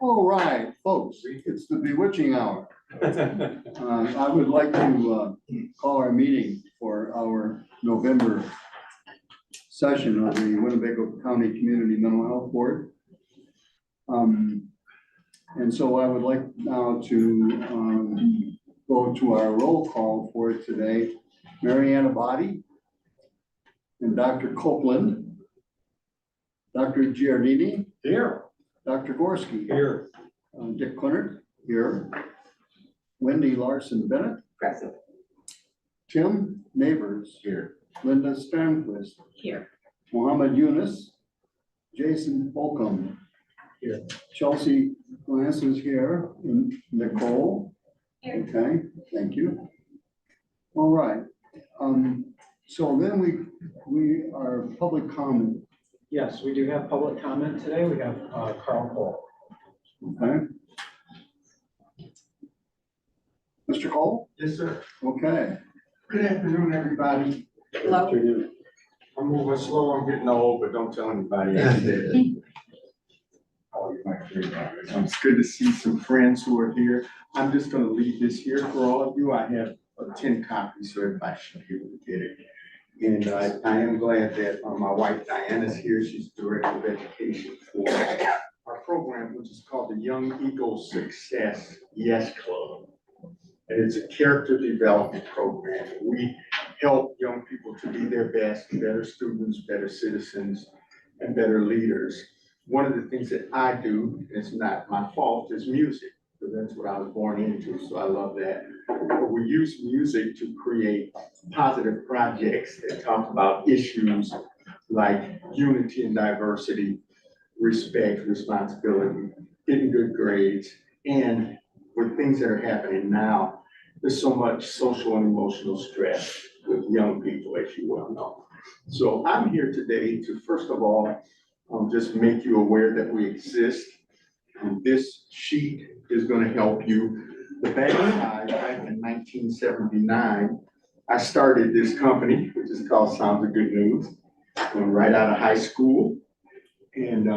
All right, folks, it's the bewitching hour. I would like to call our meeting for our November session of the Winnebago County Community Mental Health Board. And so I would like now to go to our roll call for today. Mariana Abadi and Dr. Copeland, Dr. Giardini. Here. Dr. Gorski. Here. Dick Quinert here. Wendy Larson Bennett. Present. Tim Neighbors. Here. Linda Sternquist. Here. Mohammed Yunus. Jason Holcomb. Here. Chelsea Glass is here. And Nicole. Here. Okay, thank you. All right. So then we are public comment. Yes, we do have public comment today. We have Carl Cole. Okay. Mr. Cole? Yes, sir. Okay. Good afternoon, everybody. Hello. I'm moving slow, I'm getting old, but don't tell anybody. Oh, you might hear about it. It's good to see some friends who are here. I'm just gonna leave this here for all of you. I have 10 copies, so everybody should be able to get it. And I am glad that my wife Diana's here. She's Director of Education for our program, which is called the Young Eagle Success Yes Club. And it's a character development program. We help young people to be their best, better students, better citizens, and better leaders. One of the things that I do, it's not my fault, is music. So that's what I was born into, so I love that. But we use music to create positive projects that talk about issues like unity and diversity, respect, responsibility, getting good grades, and with things that are happening now, there's so much social and emotional stress with young people, as you well know. So I'm here today to, first of all, just make you aware that we exist. This sheet is going to help you. The backside, back in 1979, I started this company, which is called Sounds of Good News, right out of high school. And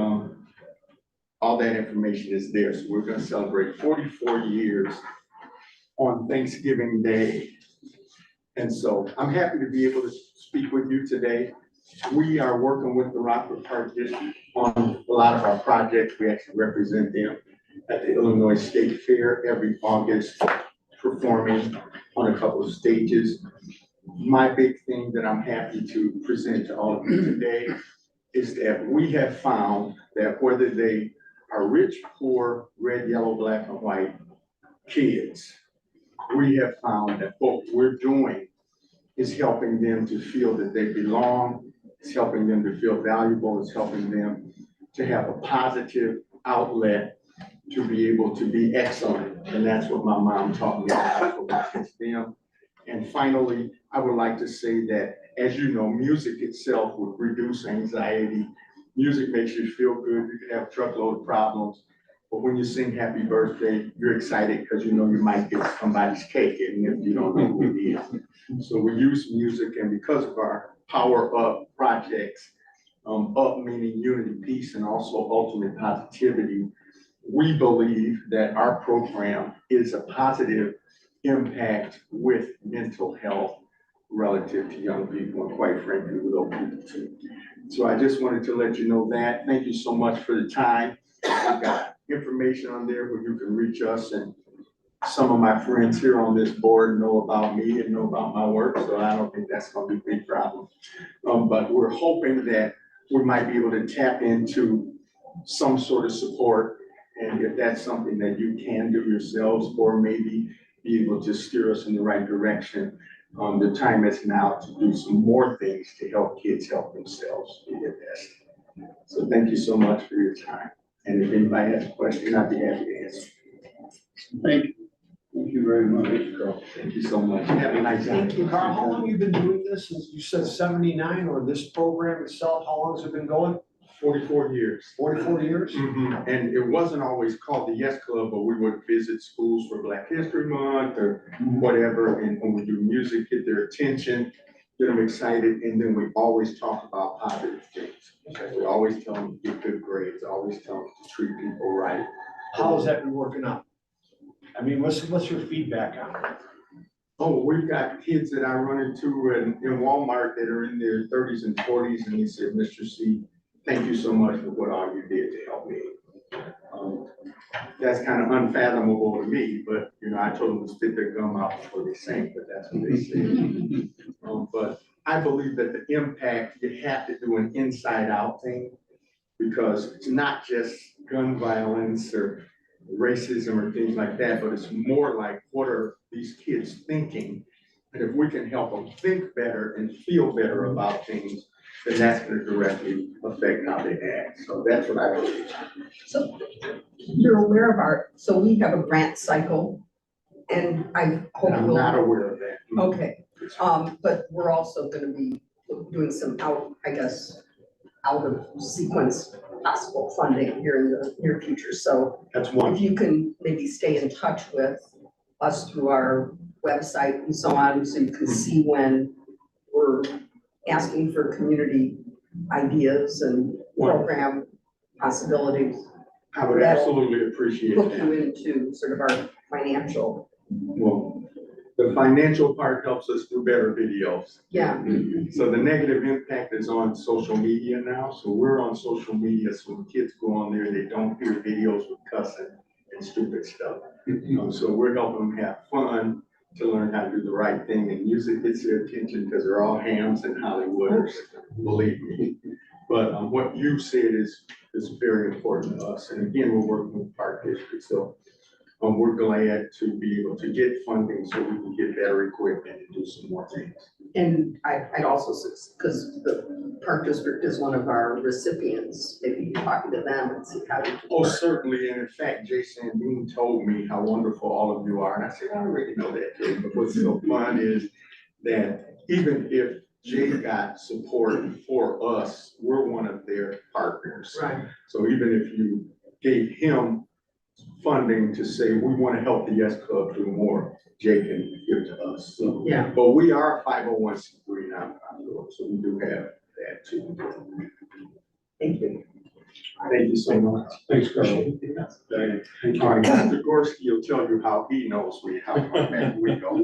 all that information is there. So we're going to celebrate 44 years on Thanksgiving Day. And so I'm happy to be able to speak with you today. We are working with the Rockford Park District on a lot of our projects. We actually represent them at the Illinois State Fair every August, performing on a couple of stages. My big thing that I'm happy to present to all of you today is that we have found that whether they are rich, poor, red, yellow, black, and white kids, we have found that what we're doing is helping them to feel that they belong. It's helping them to feel valuable. It's helping them to have a positive outlet to be able to be excellent. And that's what my mom taught me. That's what I teach them. And finally, I would like to say that, as you know, music itself would reduce anxiety. Music makes you feel good. You can have a truckload of problems. But when you sing happy birthday, you're excited because you know you might get somebody's cake, even if you don't know who it is. So we use music, and because of our Power Up projects, up meaning unity, peace, and also ultimate positivity, we believe that our program is a positive impact with mental health relative to young people, and quite frankly, with old people too. So I just wanted to let you know that. Thank you so much for the time. I've got information on there where you can reach us, and some of my friends here on this board know about me and know about my work, so I don't think that's going to be a big problem. But we're hoping that we might be able to tap into some sort of support, and if that's something that you can do yourselves, or maybe be able to steer us in the right direction, the time is now to do some more things to help kids help themselves be their best. So thank you so much for your time. And if anybody has a question, I'd be happy to answer. Thank you. Thank you very much. Thank you, Carl. Thank you so much. Have a nice day. Thank you, Carl. How long have you been doing this? You said 79, or this program itself, how long has it been going? 44 years. 44 years? And it wasn't always called the Yes Club, but we would visit schools for Black History Month or whatever. And when we do music, get their attention, get them excited. And then we always talk about positive things. Okay. We always tell them to get good grades, always tell them to treat people right. How has that been working out? I mean, what's your feedback on it? Oh, we've got kids that I run into in Walmart that are in their 30s and 40s, and they said, Mr. C, thank you so much for what all you did to help me. That's kind of unfathomable to me, but, you know, I told them to spit their gum out before they sing, but that's what they said. But I believe that the impact, you have to do an inside-out thing, because it's not just gun violence or racism or things like that, but it's more like, what are these kids thinking? And if we can help them think better and feel better about things, then that's gonna directly affect how they act. So that's what I believe. So you're aware of so we have a grant cycle, and I hope And I'm you'll. not aware of that. Okay, but we're also gonna be doing some out of sequence possible funding here in the near future. So That's one. if you can maybe stay in touch with us through our website and so on, so you can see when we're asking for community ideas and program possibilities. I would absolutely appreciate Hook you that. into sort of our financial. Well, the financial part helps us do better videos. Yeah. So the negative impact is on social media now. So we're on social media, so when kids go on there, they don't hear videos with cussing and stupid stuff. So we're helping them have fun to learn how to do the right thing, and music gets their attention because they're all hams and Hollywooders, believe me. But what you said is very important to us. And again, we're working with Park District, so we're glad to be able to get funding so we can get better equipment and do some more things. And I'd also, because the Park District is one of our recipients, maybe talking to them and see how you can Oh, work. certainly, and in fact, Jason Dean told me how wonderful all of you are, and I said, I already know that, Jay, but what's so fun is that even if Jay got support for us, we're one of their partners. Right. So even if you gave him funding to say, we want to help the Yes Club do more, Jay can give to us. So, Yeah. but we are a 501c3 nonprofit, so we do have that too. Thank you. Thank you so much. Thanks, Carl. All right, Dr. Gorski will tell you how he knows how far back we go.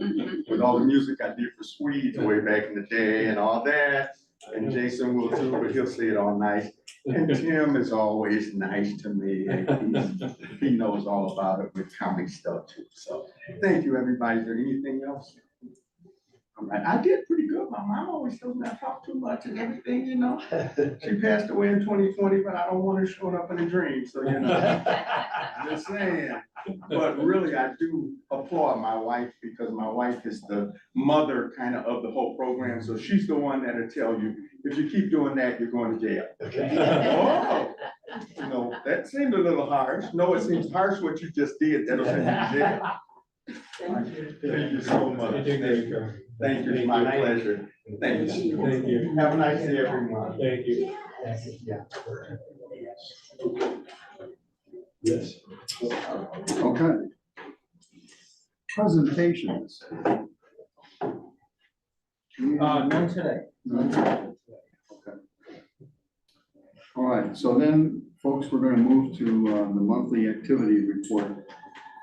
With all the music I did for Swedes way back in the day and all that. And Jason will too, but he'll say it all nice. And Tim is always nice to me. And he knows all about it with comic stuff too. So thank you, everybody. Is there anything else? All right, I did pretty good. My mom always tells me I talk too much and everything, you know. She passed away in 2020, but I don't want her showing up in a dream, so you know. I'm just saying. But really, I do applaud my wife, because my wife is the mother kind of the whole program. So she's the one that'll tell you, if you keep doing that, you're going to jail. Oh, you know, that seemed a little harsh. No, it seems harsh what you just did. That'll send you to jail. Thank you so much. Thank you, it's my pleasure. Thank you. Thank you. Have a nice day, everyone. Thank you. Yeah. Yes. Okay. Presentations. None today. Okay. All right, so then, folks, we're gonna move to the monthly activity report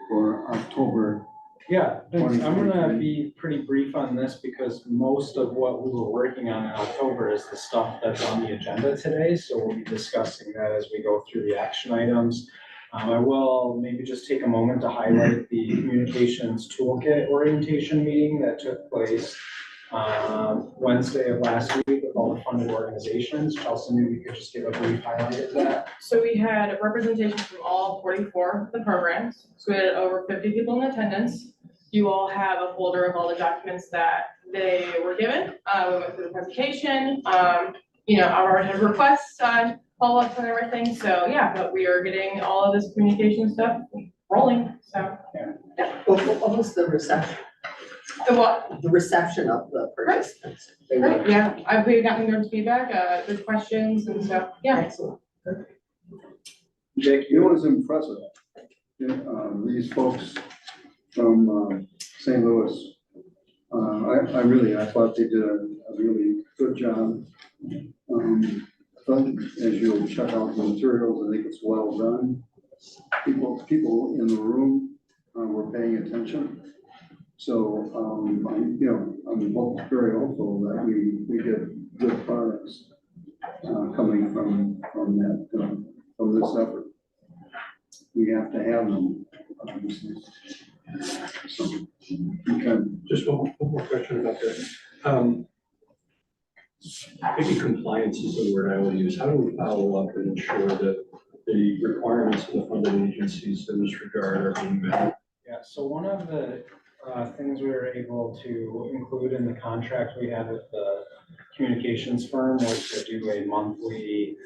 for October. Yeah, thanks. I'm 2023. gonna be pretty brief on this because most of what we were working on in October is the stuff that's on the agenda today. So we'll be discussing that as we go through the action items. I will maybe just take a moment to highlight the communications toolkit orientation meeting that took place Wednesday of last week with all the funded organizations. Chelsea, maybe you could just give a brief highlight of that. So we had representation from all 44 of the programs. So we had over 50 people in attendance. You all have a folder of all the documents that they were given. We went through the presentation. You know, I already had requests on follow-ups and everything. So yeah, but we are getting all of this communication stuff rolling. So yeah. What was the reception? The what? The reception of the participants? They were- Right, yeah. We've gotten good feedback, good questions and stuff. Yeah. Excellent. Jake, It was impressive. These folks from St. Louis, I thought they did a really good job. But as you'll check out the materials, I think it's well done. people in the room were paying attention. So, I'm very hopeful that we get good products coming from that, from this effort. We have to have them, obviously. So, okay. Just one more question about that. Maybe compliance is the word I will use. How do we follow up and ensure that the requirements of the funding agencies in this regard are being met? Yeah, so one of the things we were able to include in the contract we had with the communications firm was to do a monthly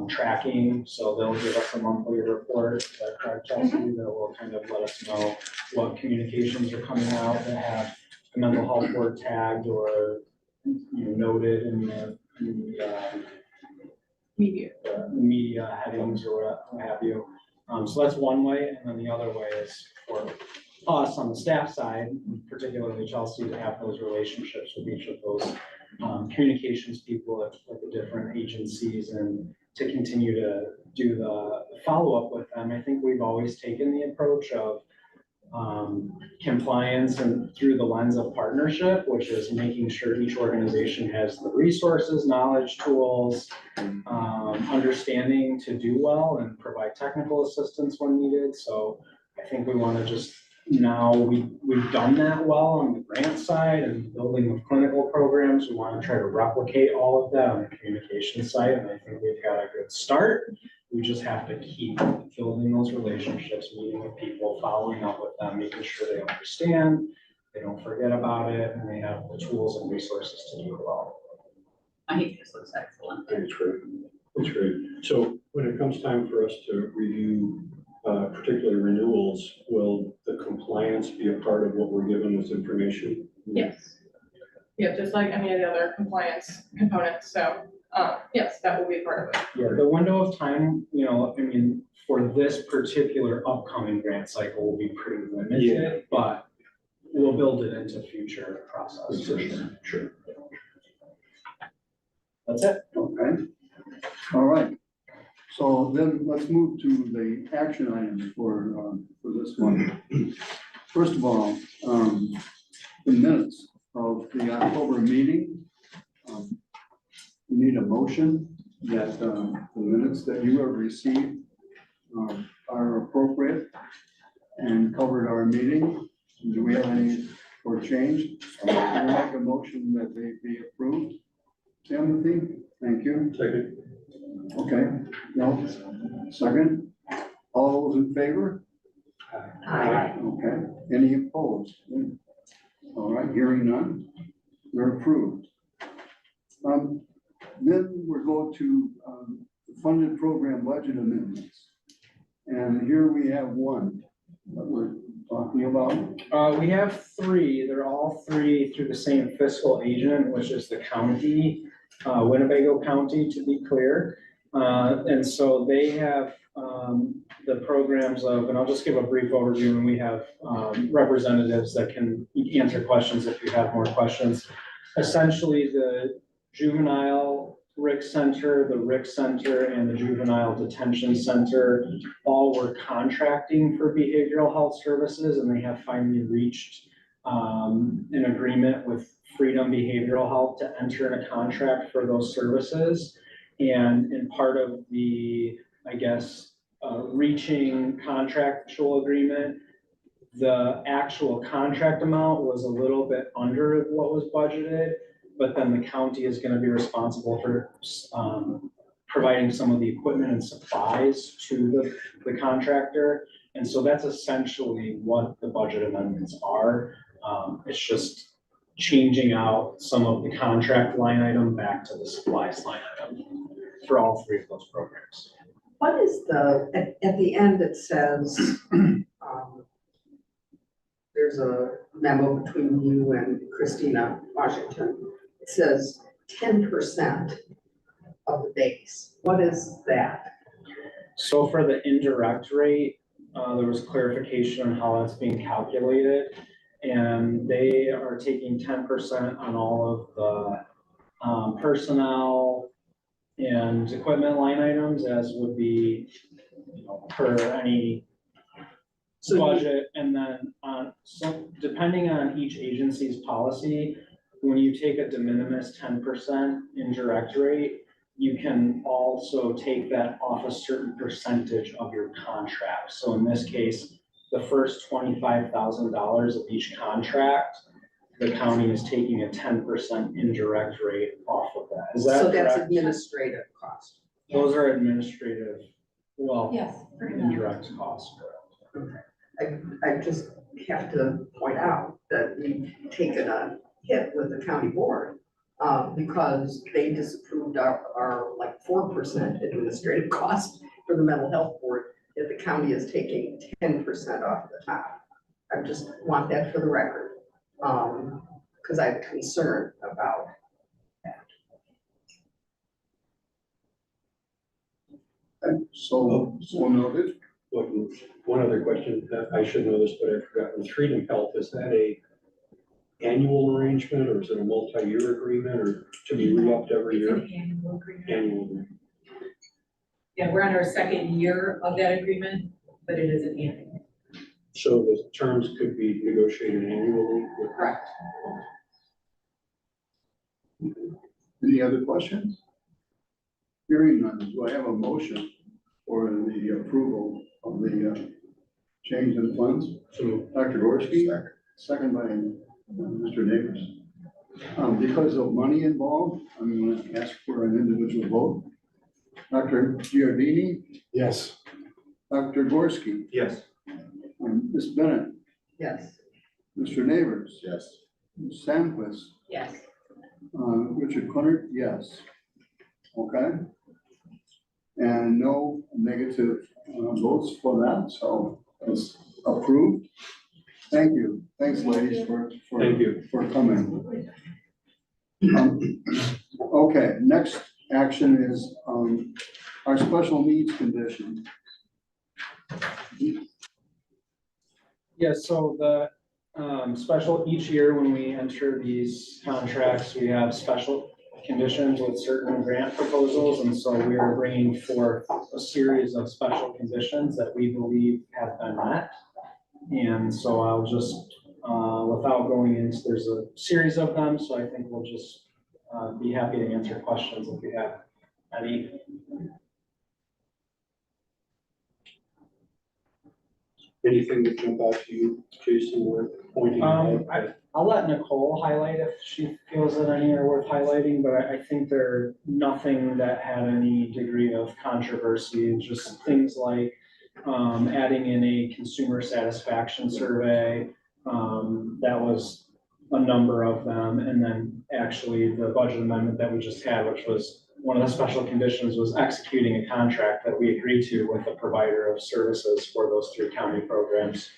tracking. So they'll give us a monthly report, that Chelsea, that will kind of let us know what communications are coming out that have the mental health word tagged or noted in the media headings or what have you. So that's one way, and then the other way is for us on the staff side, particularly Chelsea, to have those relationships with each of those communications people at the different agencies and to continue to do the follow-up with them. I think we've always taken the approach of compliance and through the lens of partnership, which is making sure each organization has the resources, knowledge, tools, understanding to do well and provide technical assistance when needed. So I think we want to just now we've done that well on the grant side and building of clinical programs. We want to try to replicate all of that on the communication side, and I think we've got a good start. We just have to keep building those relationships, meeting with people, following up with them, making sure they understand, they don't forget about it, and they have the tools and resources to do it well. I think this looks excellent. That's great. That's great. So when it comes time for us to review particularly renewals, will the compliance be a part of what we're given with information? Yes. Yeah, just like any of the other compliance components. So, yes, that will be a part of it. Yeah, the window of time, for this particular upcoming grant cycle will be pretty limited, but we'll build it into future processes. Sure. That's it. Okay, all right. So then let's move to the action items for this one. First of all, the minutes of the October meeting. We need a motion that the minutes that you have received are appropriate and covered our meeting. Do we have any for change? I'll make a motion that they be approved. Timothy, thank you. Second. Okay, no, second. All those in favor? Aye. Okay, any opposed? All right, hearing none, they're approved. Then we're going to funded program budget amendments. And here we have one that we're talking about. We have three. They're all three through the same fiscal agent, which is the county, Winnebago County, to be clear. And so they have the programs of, and I'll just give a brief overview, and we have representatives that can answer questions if you have more questions. Essentially, the juvenile RIC Center, the RIC Center, and the Juvenile Detention Center all were contracting for behavioral health services, and they have finally reached an agreement with Freedom Behavioral Health to enter in a contract for those services. And in part of the, reaching contractual agreement, the actual contract amount was a little bit under what was budgeted, but then the county is going to be responsible for providing some of the equipment and supplies to the contractor. And so that's essentially what the budget amendments are. It's just changing out some of the contract line item back to the supplies line item for all three of those programs. What is at the end it says, there's a memo between you and Christina Washington. It says 10% of the base. What is that? So for the indirect rate, there was clarification on how that's being calculated. And they are taking 10% on all of the personnel and equipment line items as would be, per any budget. And then depending on each agency's policy, when you take a de minimis 10% indirect rate, you can also take that off a certain percentage of your contract. So in this case, the first $25,000 of each contract, the county is taking a 10% indirect rate off of that. Is that So that's correct? administrative cost. Those are administrative, well, Yes. pretty much. indirect costs, correct? I just have to point out that we've taken a hit with the county board because they disapproved our like 4% administrative cost for the mental health board, yet the county is taking 10% off the top. I just want that for the record, because I'm concerned about So noted. One other question, I should know this, but I forgot, with Freedom Health, is that a annual arrangement, or is it a multi-year agreement, or to be re-upped every It's year? an annual agreement. Annual agreement. Yeah, we're on our second year of that agreement, but it is an annual. So the terms could be negotiated annually with. Correct. Any other questions? Hearing none, do I have a motion for the approval of the change in funds? So Dr. Gorski, second by Mr. Neighbors. Because of money involved, I'm going to ask for an individual vote. Dr. Giardini, Yes. Dr. Gorski, Yes. Ms. Bennett, yes. Mr. Neighbors, Yes. Ms. Sandquist, Yes. Richard Kunnert, yes. Okay. And no negative votes for that, so it's approved. Thank you. Thanks, ladies, Thank you. for coming. Okay, next action is our special needs condition. Yeah, so the special, each year when we enter these contracts, we have special conditions with certain grant proposals. And so we are bringing forth a series of special conditions that we believe have been met. And so I'll just, without going into, there's a series of them, so I think we'll just be happy to answer questions if you have any. anything that jump out to you, Jason, worth pointing out? I'll let Nicole highlight if she feels that any are worth highlighting, but I think they're nothing that had any degree of controversy, just things like adding in a consumer satisfaction survey. That was a number of them. And then actually the budget amendment that we just had, which was one of the special conditions, was executing a contract that we agreed to with a provider of services for those 3 county programs.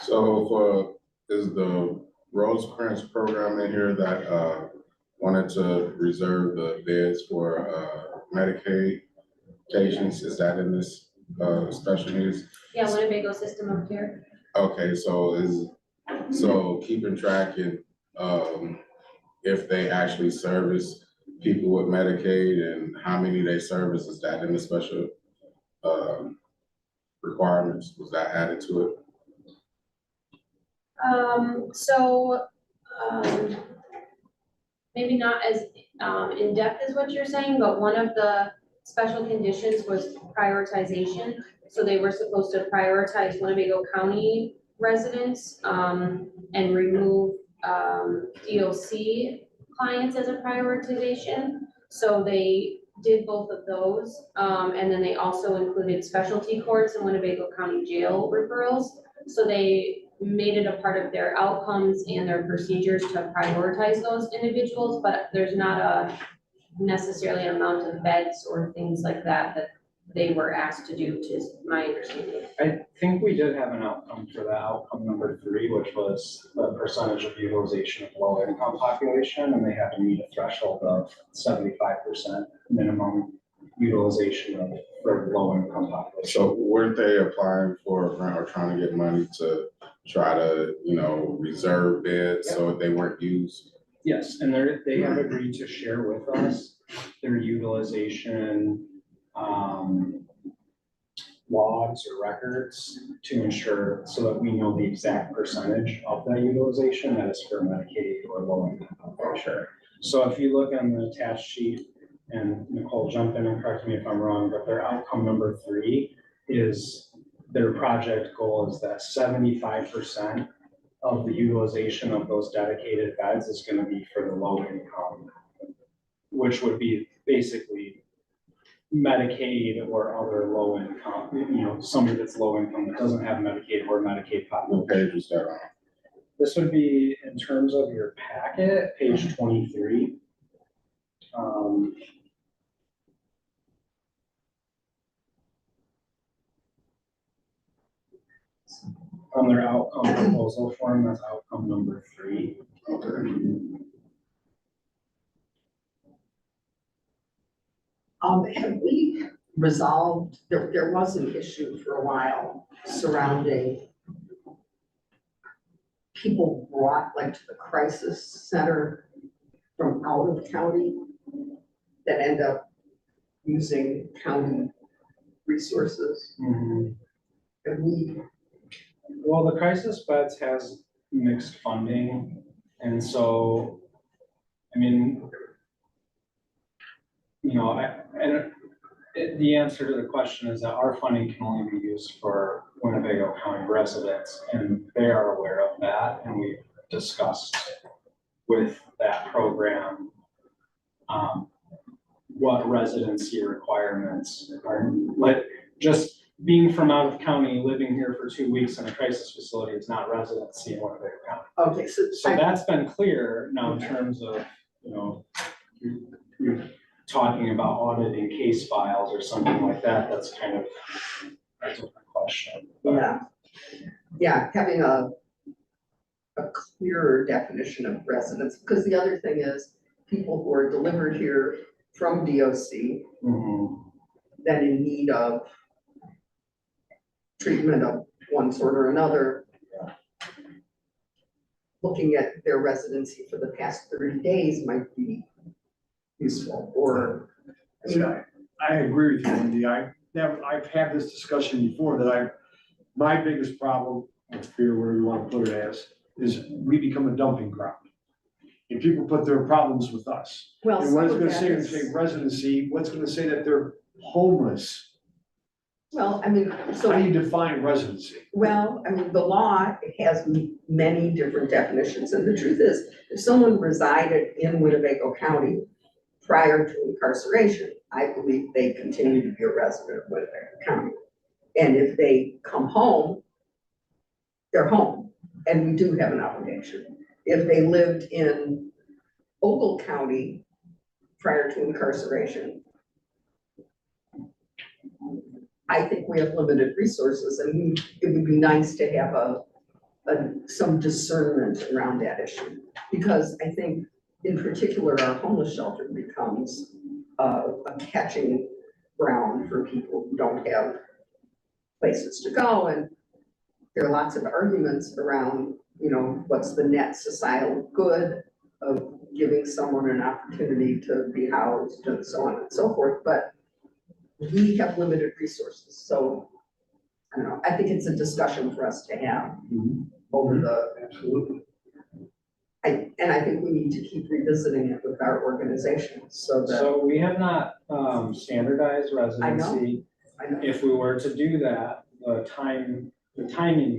So is the Rosecrans program in here that wanted to reserve the beds for Medicaid patients? Is that in this special needs? Yeah, Winnebago system of care. Okay, so keeping track of if they actually service people with Medicaid and how many they service, is that in the special requirements? Was that added to it? Maybe not as in depth as what you're saying, but one of the special conditions was prioritization. So they were supposed to prioritize Winnebago County residents and remove DOC clients as a prioritization. So they did both of those. And then they also included specialty courts and Winnebago County jail referrals. So they made it a part of their outcomes and their procedures to prioritize those individuals, but there's not a necessarily an amount of beds or things like that that they were asked to do, to my understanding. I think we did have an outcome for that, outcome number 3, which was the percentage of utilization of low income population, and they had to meet a threshold of 75% minimum utilization for low income population. So weren't they applying for a grant or trying to get money to try to, reserve beds so they weren't used? Yes, and they have agreed to share with us their utilization, logs or records to ensure, so that we know the exact percentage of that utilization that is for Medicaid or low income for sure. So if you look on the attached sheet, and Nicole, jump in and correct me if I'm wrong, but their outcome number 3 is their project goal is that 75% of the utilization of those dedicated beds is gonna be for the low income, which would be basically Medicaid or other low income, somebody that's low income that doesn't have Medicaid or Medicaid population. What page is that on? This would be in terms of your packet, page 23. On their outcome proposal form, that's outcome number 3. Okay. Have we resolved, there was an issue for a while surrounding people brought like to the crisis center from out of county that end up using county resources. Have we, Well, the crisis beds has mixed funding, and so, I mean, the answer to the question is that our funding can only be used for Winnebago County residents, and they are aware of that, and we've discussed with that program what residency requirements are, like, just being from out of county, living here for 2 weeks in a crisis facility is not residency in Winnebago County. okay, so. So that's been clear now in terms of, you're talking about auditing case files or something like that, that's kind of a different question. But Yeah, having a clearer definition of residence, because the other thing is people who are delivered here from DOC, then in need of treatment of one sort or another, looking at their residency for the past 30 days might be useful, or, I mean, I agree with you, Wendy. I've had this discussion before that my biggest problem, or fear, whatever you want to put it as, is we become a dumping ground. And people put their problems with us. well, And some what it's of gonna that say, is- say residency, what's gonna say that they're homeless? well, I mean, so. How do you define residency? Well, I mean, the law has many different definitions, and the truth is, if someone resided in Winnebago County prior to incarceration, I believe they continue to be a resident of Winnebago County. And if they come home, they're home, and we do have an obligation. If they lived in Ogle County prior to incarceration, I think we have limited resources, and it would be nice to have some discernment around that issue. Because I think in particular, our homeless shelter becomes a catching ground for people who don't have places to go. And there are lots of arguments around, what's the net societal good of giving someone an opportunity to be housed and so on and so forth. But we have limited resources, so I don't know, I think it's a discussion for us to have over the. Absolutely. And I think we need to keep revisiting it with our organization, so that. So we have not standardized residency. I know. If we were to do that, the timing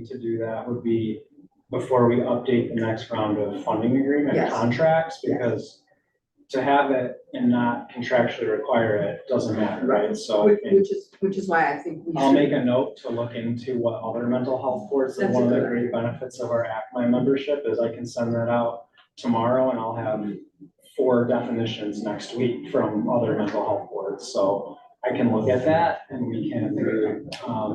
to do that would be before we update the next round of funding agreement Yes. contracts, because to have it and not contractually require it doesn't matter, right? So I think Which is why I think we should. I'll make a note to look into what other mental health boards, and That's one of a the good great benefits of our ACMI membership is I can send that out tomorrow, and I'll have 4 definitions next week from other mental health boards. So I can look at that, and we can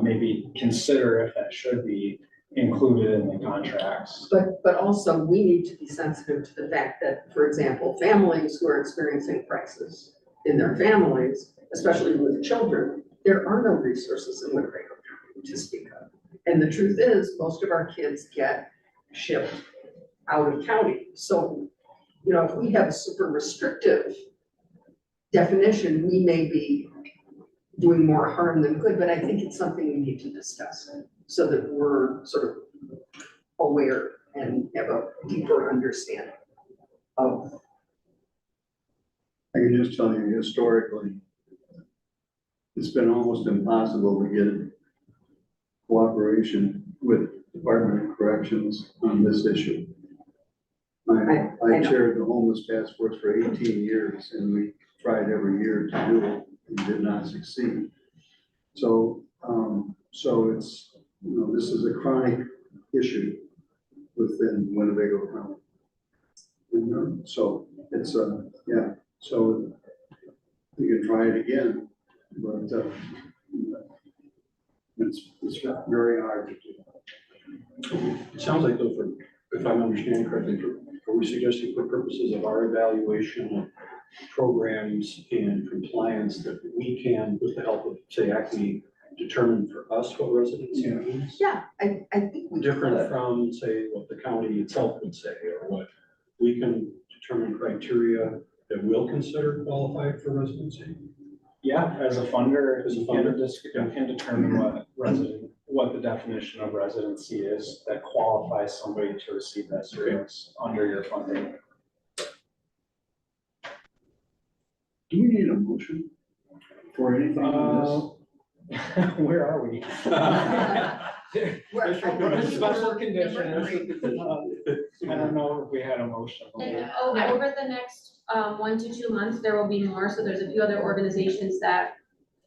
maybe consider if that should be included in the contracts. But also, we need to be sensitive to the fact that, for example, families who are experiencing crisis in their families, especially with children, there are no resources in Winnebago County to speak of. And the truth is, most of our kids get shipped out of county. So you know, if we have a super restrictive definition, we may be doing more harm than good, but I think it's something we need to discuss so that we're sort of aware and have a deeper understanding of. I can just tell you historically, it's been almost impossible to get cooperation with Department of Corrections on this issue. I I know. chaired the homeless task force for 18 years and we tried every year to do it and did not succeed. So, so it's, you know, this is a chronic issue within Winnebago County. So it's, yeah, so you can try it again, but, it's very hard to do. It sounds like though, if I'm understanding correctly, are we suggesting for purposes of our evaluation of programs and compliance that we can, with the help of, say, Acme, determine for us what residency means? Yeah, I think we Different could. from, say, what the county itself would say, or what we can determine criteria that will consider qualified for residency? Yeah, as a funder, As a you funder, can determine what the definition of residency is that qualifies somebody to receive that service under your funding. Do we need a motion for anything on Where are we? Special conditions. I don't know if we had a motion. And over the next 1 to 2 months, there will be more, so there's a few other organizations that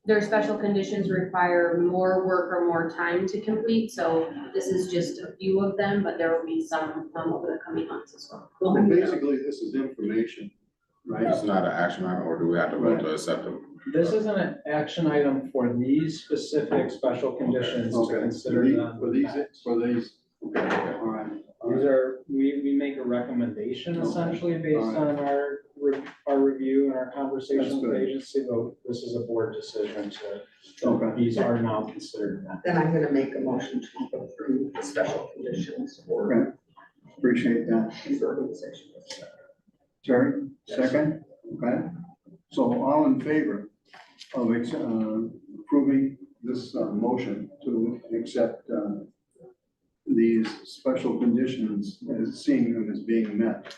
their special conditions require more work or more time to complete, so this is just a few of them, but there will be some over the coming months as well. this? Well, basically, this is information, right? It's not an action item, or do we have to vote to accept them? This isn't an action item for these specific special conditions to Okay. consider them. For these, okay, all right. These are, we make a recommendation essentially based on our review and our conversation That's with good. the agency, but this is a board decision Okay. these are now considered that. Then I'm gonna make a motion to approve the special conditions for Okay. Appreciate that. these organizations. Terry, second? Okay. So all in favor of approving this motion to accept these special conditions as seeing them as being met?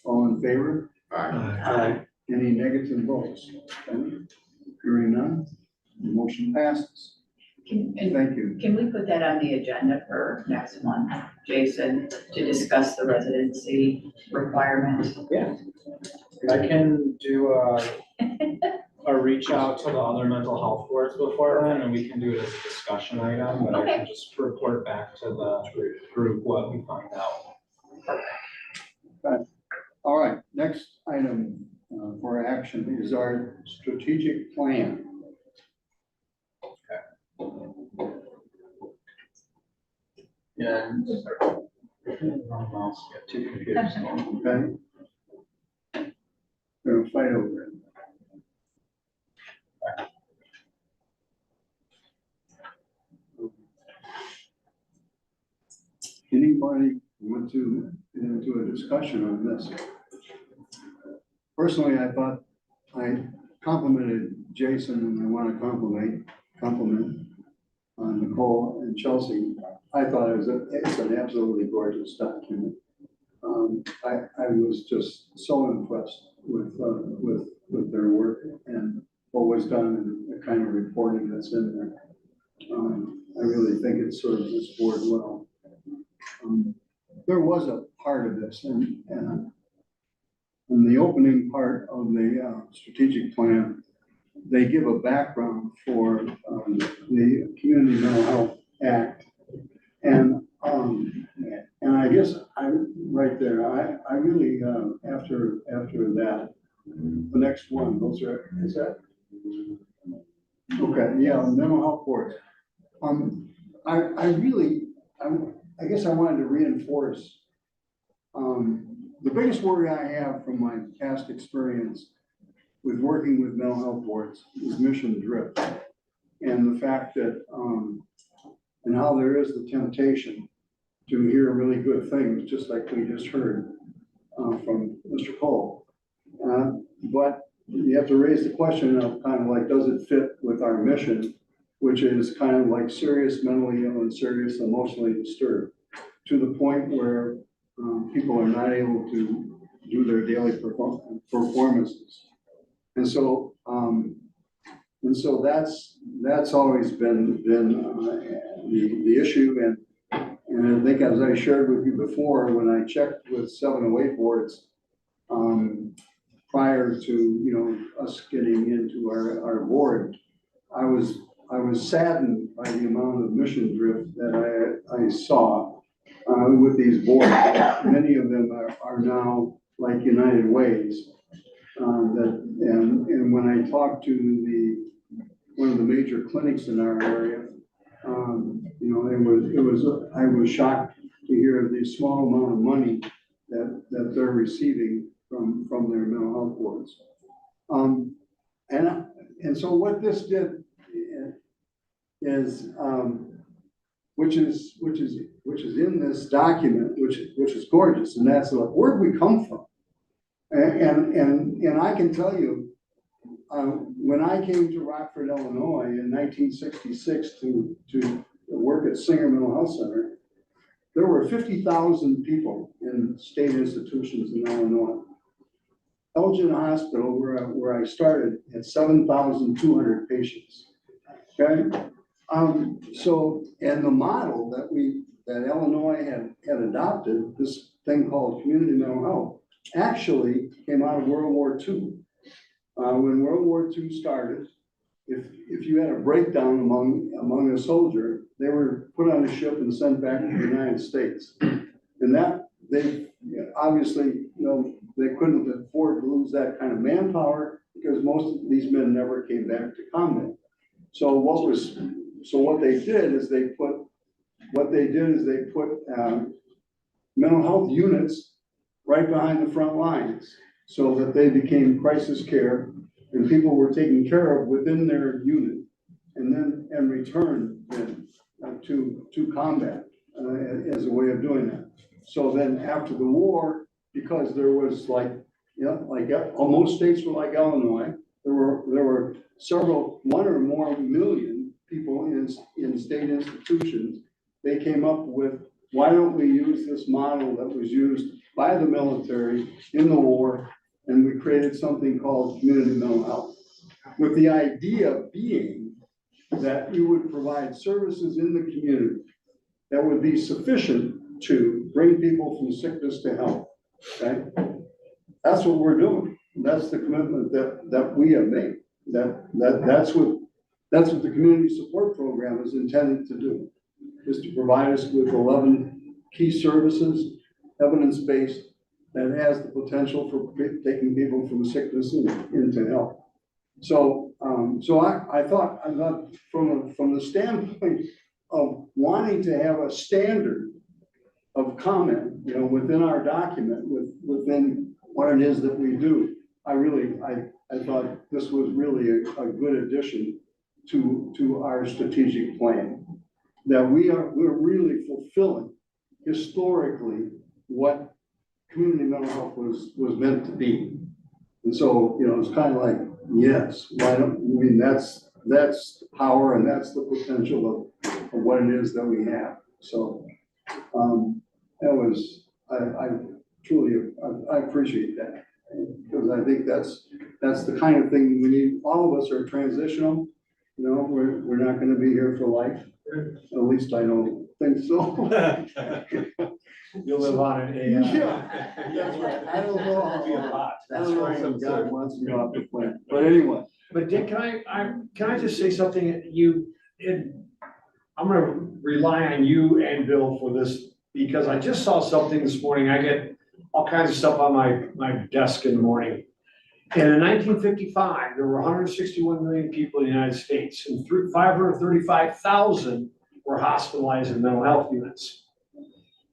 All in favor? Aye. Any negative votes? Okay. Hearing none, the motion passes. And Thank you. can we put that on the agenda for next month, Jason, to discuss the residency requirement? Yeah. I can do a reach out to the other mental health boards before then, and we can do it as a discussion item, but I can just report back to the group what we find out. All right, next item for action is our strategic plan. Yeah. Wrong mouse, got two computers. Okay? Gonna fight over it. Anybody want to get into a discussion on this? Personally, I thought I complimented Jason and I want to compliment Nicole and Chelsea. I thought it's an absolutely gorgeous document. I was just so impressed with their work and what was done and the kind of reporting that's in there. I really think it serves this board well. There was a part of this and in the opening part of the strategic plan, they give a background for the Community Mental Health Act. And I guess right there, I really, after that, the next one, is that? Okay, yeah, mental health boards. I guess I wanted to reinforce, the biggest worry I have from my past experience with working with mental health boards is mission drift. And the fact that, and how there is the temptation to hear really good things, just like we just heard. from Mr. Cole. But you have to raise the question of kind of like, does it fit with our mission, which is kind of like serious mentally ill and serious emotionally disturbed, to the point where people are not able to do their daily performances. And so that's always been the issue. And I think, as I shared with you before, when I checked with 708 boards, prior to, us getting into our board, I was saddened by the amount of mission drift that I saw with these boards. Many of them are now like United Ways. And when I talked to one of the major clinics in our area, I was shocked to hear the small amount of money that they're receiving from their mental health boards. And so what this did is, which is in this document, which is gorgeous, and that's like, where'd we come from? And I can tell you, when I came to Rockford, Illinois in 1966 to work at Singer Mental Health Center, there were 50,000 people in state institutions in Illinois. Elgin Hospital, where I started, had 7,200 patients. Okay, so, and the model that Illinois had adopted, this thing called community mental health, actually came out of World War II. When World War II started, if you had a breakdown among a soldier, they were put on a ship and sent back to the United States. And that they obviously, they couldn't afford to lose that kind of manpower, because most of these men never came back to combat. So what they did is they put mental health units right behind the front lines, so that they became crisis care, and people were taken care of within their unit, and returned then to combat as a way of doing that. So then after the war, because there was most states were like Illinois, there were one or more million people in state institutions. They came up with, why don't we use this model that was used by the military in the war, and we created something called community mental health, with the idea being that you would provide services in the community that would be sufficient to bring people from sickness to health. Okay, that's what we're doing. That's the commitment that we have made. That's what the community support program is intended to do, is to provide us with 11 key services, evidence-based, that has the potential for taking people from sickness into health. So, I thought from the standpoint of wanting to have a standard of comment, within our document, within what it is that we do, I thought this was really a good addition to our strategic plan, that we're really fulfilling historically what community mental health was meant to be. And so, it's kind of like, yes, that's the power, and that's the potential of what it is that we have. So, I truly appreciate that, because I think that's the kind of thing we need. All of us are transitional. We're not going to be here for life. At least I don't think so. You'll live on an AI. Yeah, that's right. I don't know. That'd be a lot. I don't know if God wants me off the planet, but anyway. But Dick, can I just say something? I'm gonna rely on you and Bill for this, because I just saw something this morning. I get all kinds of stuff on my desk in the morning. And in 1955, there were 161 million people in the United States, and 535,000 were hospitalized in mental health units.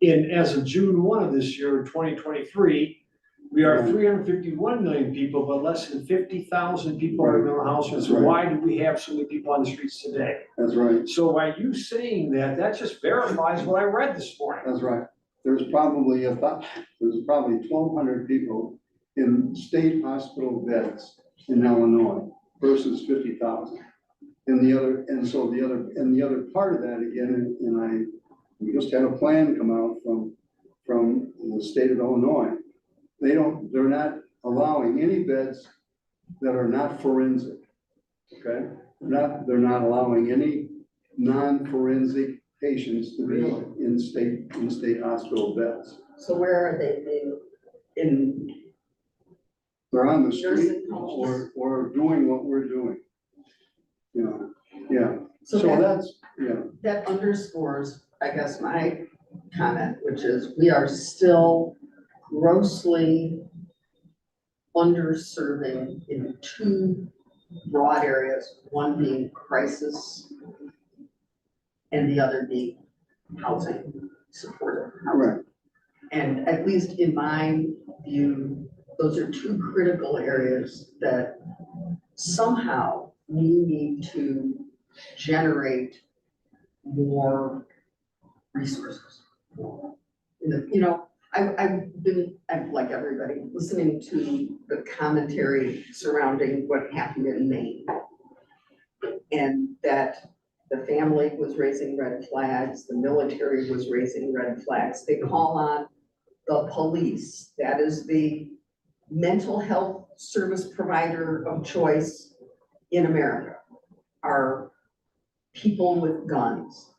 As of June 1 of this year, 2023, we are 351 million people, but less than 50,000 people are in mental health units. Right. Why do we have so many people on the streets today? That's right. So by you saying that just verifies what I read this morning. That's right. there's probably 1,200 people in state hospital beds in Illinois versus 50,000. And the other part of that again, we just had a plan come out from the state of Illinois. They're not allowing any beds that are not forensic, okay? They're not allowing any non-forensic patients to be in state hospital beds. So where are they in They're on the street nursing homes? or doing what we're doing. You know, yeah, So so that, that's, yeah, that underscores, I guess, my comment, which is we are still grossly underserving in two broad areas, one being crisis and the other being housing, supportive housing. correct, And at least in my view, those are two critical areas that somehow we need to generate more resources. You know, I've been, like everybody, listening to the commentary surrounding what happened in Maine. And that the family was raising red flags, the military was raising red flags. They call on the police, that is the mental health service provider of choice in America, are people with guns.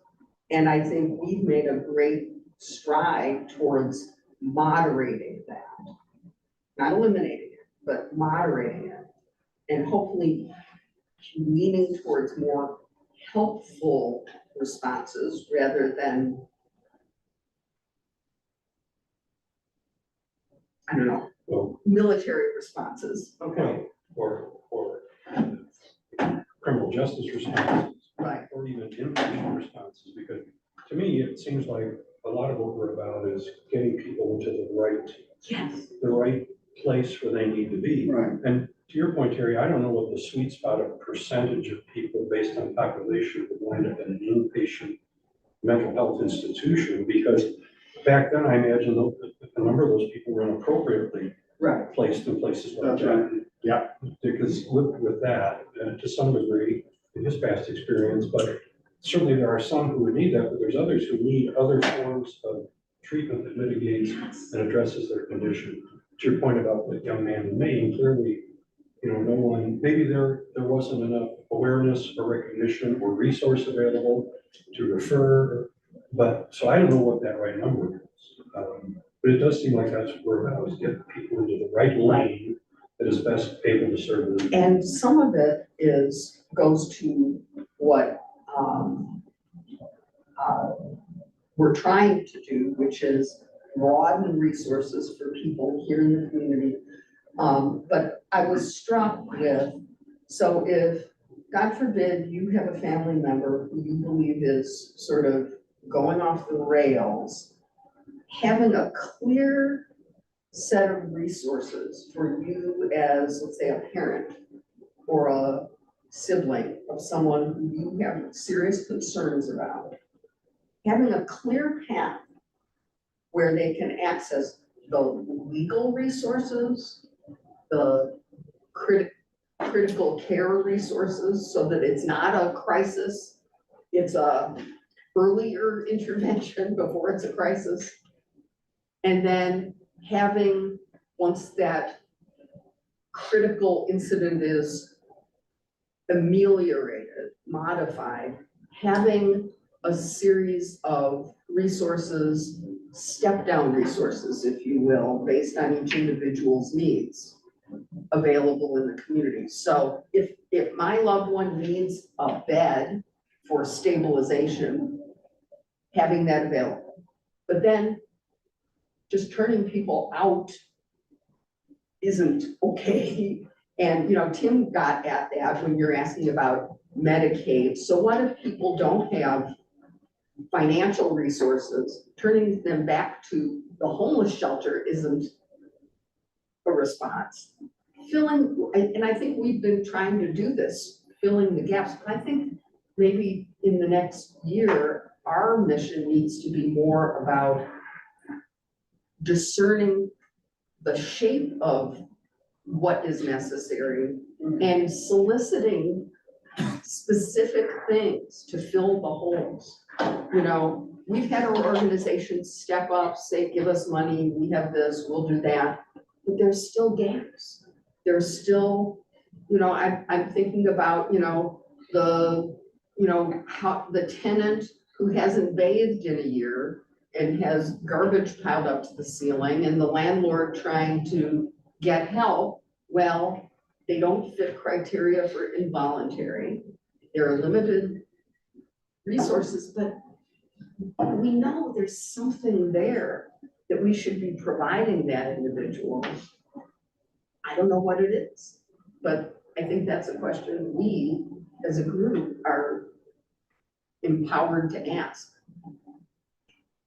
And I think we've made a great stride towards moderating that. Not eliminating it, but moderating it. And hopefully leaning towards more helpful responses rather than, I don't know, Well, military responses, okay? or criminal justice responses, Right, or even inpatient responses, because to me, it seems like a lot of what we're about is getting people into yes, the right place where they need to be. right. And to your point, Terry, I don't know what the sweet spot of percentage of people based on population would wind up in an inpatient mental health institution, because back then, I imagine a number of those people were inappropriately right. placed in places like That's that. right. Yeah, because with that, to some degree, in his past experience, but certainly there are some who would need that, but there's others who need other forms of treatment that mitigates and addresses their condition. To your point about the young man in Maine, clearly, you know, no one, maybe there wasn't enough awareness or recognition or resource available to refer, but, so I don't know what that right number is. But it does seem like that's what we're about, is get people into the right lane that is best able to serve them. And some of it goes to what we're trying to do, which is broaden resources for people here in the community. But I was struck with, so if, God forbid, you have a family member who you believe is sort of going off the rails, having a clear set of resources for you as, let's say, a parent or a sibling of someone who you have serious concerns about, having a clear path where they can access the legal resources, the critical care resources, so that it's not a crisis, it's a earlier intervention before it's a crisis. And then having, once that critical incident is ameliorated, modified, having a series of resources, step-down resources, if you will, based on each individual's needs available in the community. So if my loved one needs a bed for stabilization, having that available. But then just turning people out isn't okay. And, you know, Tim got at that when you're asking about Medicaid. So what if people don't have financial resources? Turning them back to the homeless shelter isn't a response. And I think we've been trying to do this, filling the gaps. But I think maybe in the next year, our mission needs to be more about discerning the shape of what is necessary and soliciting specific things to fill the holes. You know, we've had our organizations step up, say, give us money, we have this, we'll do that, but there's still gaps. There's still, you know, I'm thinking about, you know, how the tenant who hasn't bathed in a year and has garbage piled up to the ceiling, and the landlord trying to get help. Well, they don't fit criteria for involuntary. There are limited resources, but we know there's something there that we should be providing that individual. I don't know what it is, but I think that's a question we, as a group, are empowered to ask.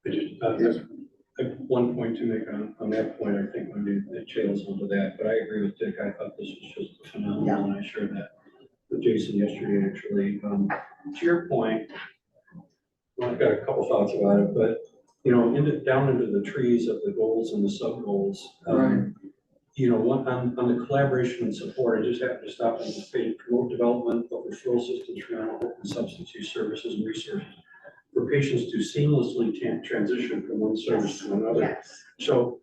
I have one point to make on that point. I think maybe it trails into that, but I agree with Dick. I thought this was just phenomenal, and I shared that with Jason yesterday, actually. To your point, well, I've got a couple thoughts about it, but, you know, down into the trees of the goals and the sub-goals. You know, on the collaboration and support, I just happened to stop on this page, promote development of referral systems for mental health and substance use services and resources for patients to seamlessly transition from one service to another. Yes. So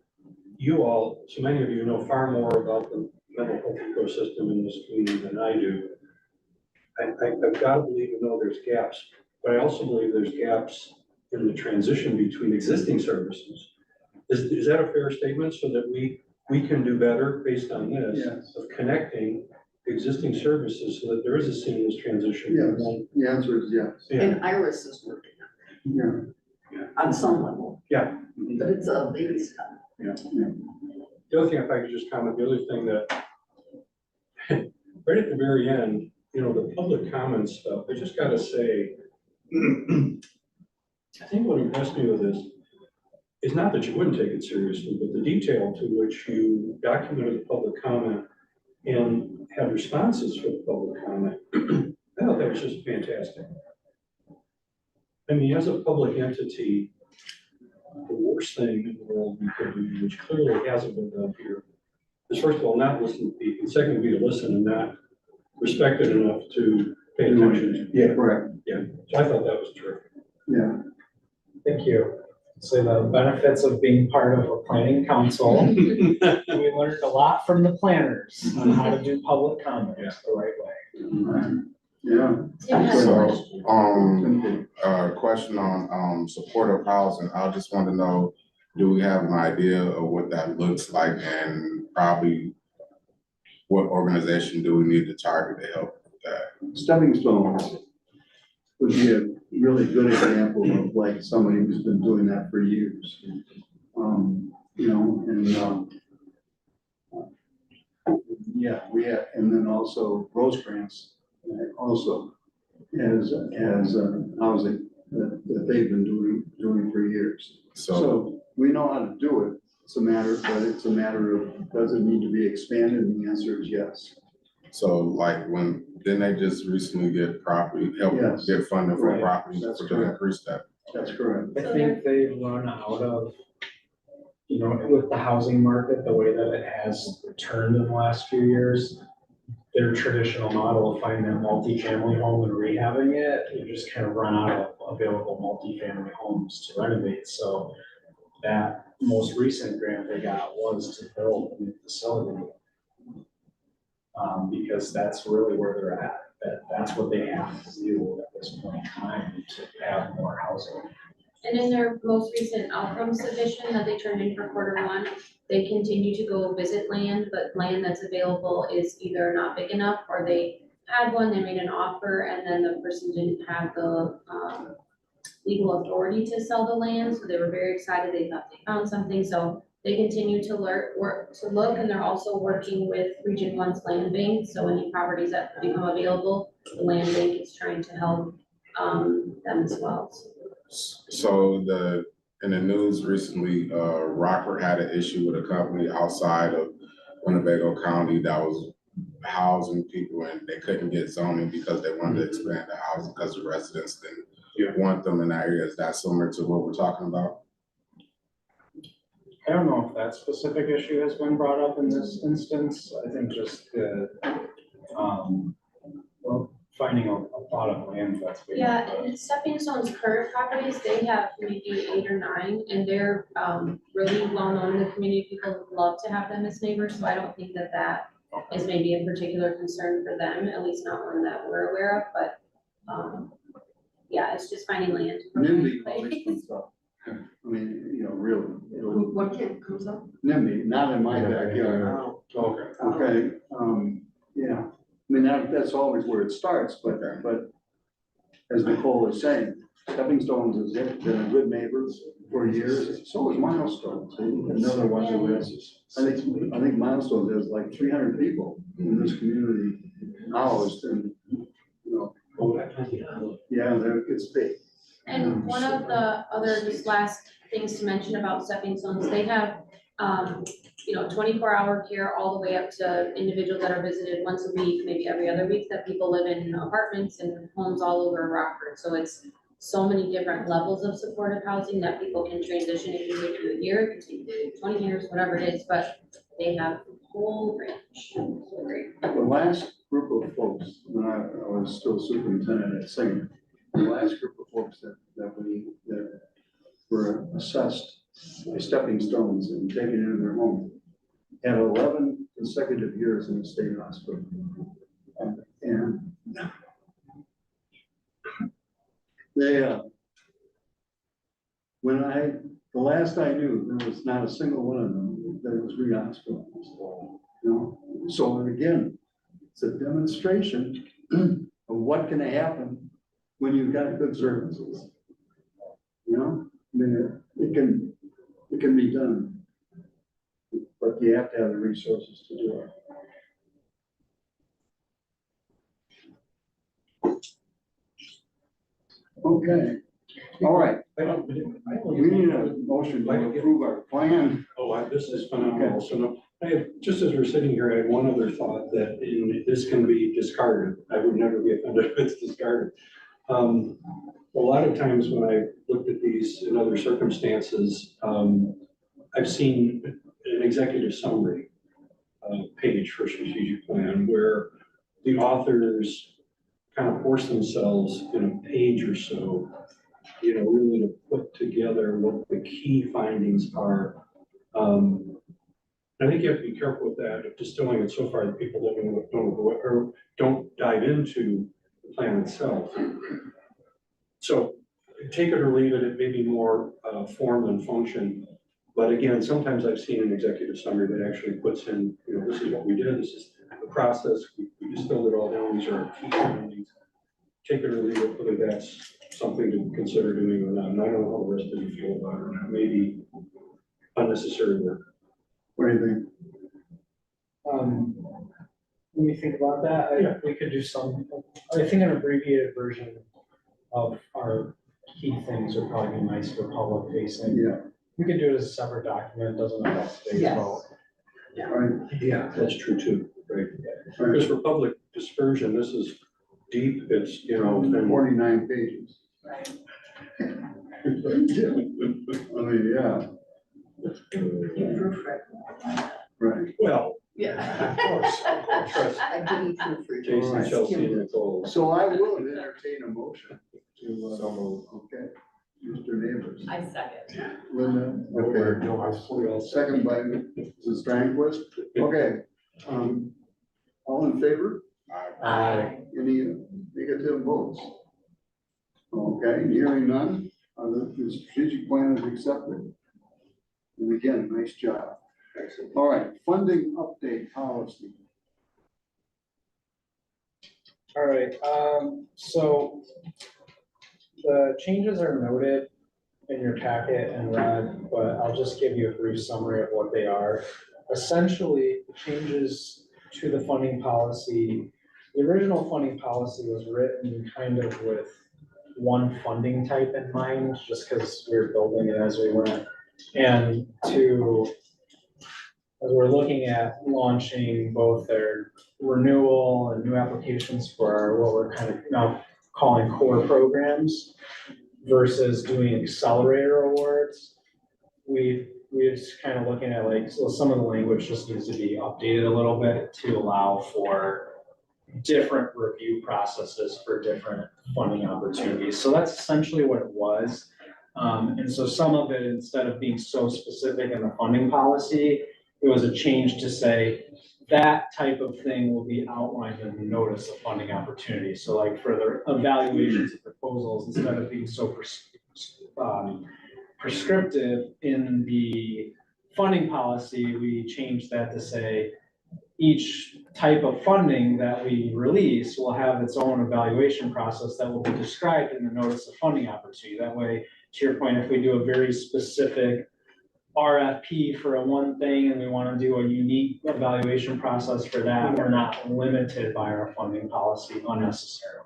you all, so many of you know far more about the mental health ecosystem in this community than I do. I've got to believe and know there's gaps, but I also believe there's gaps in the transition between existing services. Is that a fair statement, so that we can do better based on this? Yes. Of connecting existing services so that there is a seamless transition? Yes, the answer is yes. Yeah. And Iris is working Yeah. on some level. Yeah. But it's a baby step. Yeah. The other thing, if I could just comment, the other thing that right at the very end, you know, the public comment stuff, I just gotta say, I think what impressed me with this is not that you wouldn't take it seriously, but the detail to which you documented the public comment and had responses for the public comment. I thought that was just fantastic. I mean, as a public entity, the worst thing in the world we could do, which clearly hasn't been done here, is first of all, not listen to people, and second, be to listen and not respect it enough to pay attention. Yeah, correct. Yeah, so I thought that was terrific. Yeah. Thank you. So the benefits of being part of a planning council, we learned a lot from the planners on how to do public comment the right way. Yeah. Tim has a So, question. question on supportive housing. I just want to know, do we have an idea of what that looks like, and probably what organization do we need to target to help with that? Stepping Stones would be a really good example of like somebody who's been doing that for years. You know, and yeah, we have, and then also Rosecrans also as housing that they've been doing for years. So we know how to do it. It's a matter of, does it need to be expanded? And the answer is yes. So like didn't they just recently get Yes. get funding for Right. properties That's to correct. increase that? That's correct. I think they've run out of, you know, with the housing market, the way that it has turned in the last few years, their traditional model of finding a multifamily home and rehabbing it, you just kind of run out of available multifamily homes to renovate. So that most recent grant they got was to build a new facility. Because that's really where they're at. That's what they have to do at this point in time to have more housing. And in their most recent outcome submission that they turned in for Q1, they continue to go visit land, but land that's available is either not big enough, or they had one, they made an offer, and then the person didn't have the legal authority to sell the land, so they were very excited, they thought they found something, so they continue to look, and they're also working with Region 1's land bank, so any properties that become available, the land bank is trying to help them as well. So in the news recently, Rockford had an issue with a company outside of Winnebago County that was housing people, and they couldn't get zoning because they wanted to expand the housing because the residents didn't want them in that area. Is that similar to what we're talking about? I don't know if that specific issue has been brought up in this instance. I think just the, well, finding a plot of land that's. big Yeah, enough to- and Stepping Stone's current properties, they have maybe 8 or 9, and they're really well known in the community. People love to have them as neighbors, so I don't think that that is maybe a particular concern for them, at least not one that we're aware of, but yeah, it's just finding land. NIMBY always comes up. I mean, really, What kid comes up? NIMBY, not in my backyard. Oh. Okay. Okay, yeah, I mean, that's always where it starts, but as Nicole was saying, Stepping Stones has been a good neighbor for years, so is Milestones, another one who has, I think Milestones has like 300 people in this community housed, and, yeah, it's big. And one of the other, just last things to mention about Stepping Stones, they have, 24-hour care all the way up to individuals that are visited once a week, maybe every other week, that people live in apartments and homes all over Rockford. So it's so many different levels of supportive housing that people can transition. It can take you a year, it can take you 20 years, whatever it is, but they have a whole range. So great. The last group of folks, when I was still superintendent at Singer, the last group of folks that were assessed by Stepping Stones and taken into their home had 11 consecutive years in the state hospital. And they, the last I knew, there was not a single one of them that was re-hospitalized. So again, it's a demonstration of what can happen when you've got good services. I mean, it can be done, but you have to have the resources to do it. Okay, all right. We need a motion to approve our plan. This is phenomenal. So no, just as we're sitting here, I had one other thought that this can be discarded. I would never be offended if it's discarded. A lot of times when I looked at these in other circumstances, I've seen an executive summary page for strategic plan where the authors kind of force themselves in a page or so, really to put together what the key findings are. I think you have to be careful with that, of distilling it so far that people don't dive into the plan itself. So take it or leave it, it may be more form than function. But again, sometimes I've seen an executive summary that actually puts in, this is what we did, this is the process, we distilled it all down, these are our key findings. Take it or leave it, whether that's something to consider doing or not. And I don't know how the rest of you feel about it or not. Maybe unnecessary work. What do you think? When we think about that, we could do I think an abbreviated version of our key things would probably be nice for public facing. Yeah. We could do it as a separate document, doesn't affect today's Yes. vote. Right. Yeah, that's true too, right? Because for public dispersion, this is deep, it's, and 49 pages. Right. I mean, yeah, You proofread. right. well, Yeah. of course, trust I didn't proofread. Jason, Chelsea, and Nicole. So I will entertain a motion to, So moved. okay, Mr. Neighbors. I second. Linda, okay, No, I fully all second by Mrs. Strangquist. Okay, all in favor? Aye. Any negative votes? Okay, hearing none, the strategic plan is accepted. And again, nice job. Excellent. All right, funding update policy. All right, so the changes are noted in your packet and red, but I'll just give you a brief summary of what they are. Essentially, the changes to the funding policy, the original funding policy was written kind of with one funding type in mind, just because we were building it as we went. And as we're looking at launching both their renewal and new applications for our, what we're kind of now calling core programs versus doing accelerator awards, we we're just kind of looking at like, so some of the language just needs to be updated a little bit to allow for different review processes for different funding opportunities. So that's essentially what it was. And so some of it, instead of being so specific in the funding policy, it was a change to say that type of thing will be outlined in the notice of funding opportunity. So like for the evaluations of proposals, instead of being so prescriptive in the funding policy, we changed that to say each type of funding that we release will have its own evaluation process that will be described in the notice of funding opportunity. That way, to your point, if we do a very specific RFP for a one thing and we want to do a unique evaluation process for that, we're not limited by our funding policy unnecessarily.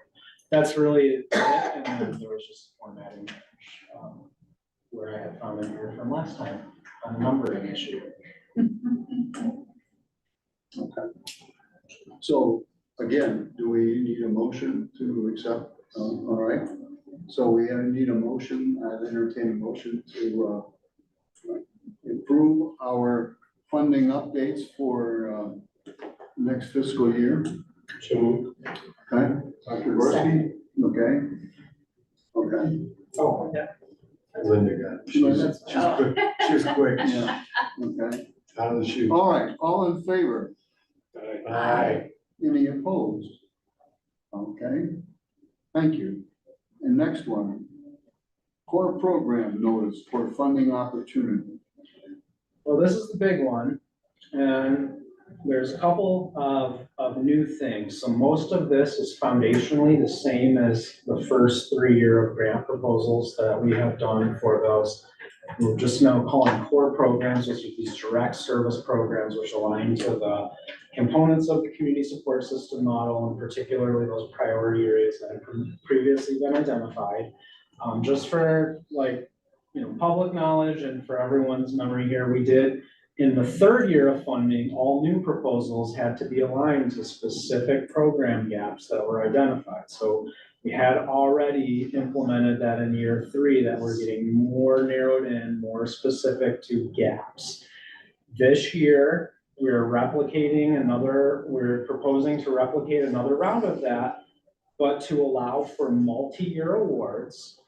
That's really it, and then there was just formatting where I had found in here from last time on the numbering issue. Okay. So again, do we need a motion to accept? All right. So we need a motion, I'd entertain a motion to improve our funding updates for next fiscal year. So, Okay, Dr. Gorski? Okay. Okay. oh, yeah. Linda got it. She's quick. Yeah. Okay. Out of the chute. All right, all in favor? Aye. Any opposed? Okay, thank you. And next one, core program notice for funding opportunity. Well, this is the big one, and there's a couple of new things. So most of this is foundationally the same as the first 3 year of grant proposals that we have done for those. We're just now calling core programs, which are these direct service programs, which align to the components of the community support system model, and particularly those priority areas that have previously been identified. Just for like, public knowledge and for everyone's memory here, we did in the 3rd year of funding, all new proposals had to be aligned to specific program gaps that were identified. So we had already implemented that in year 3, that we're getting more narrowed in, more specific to gaps. This year, we're proposing to replicate another round of that, but to allow for multi-year awards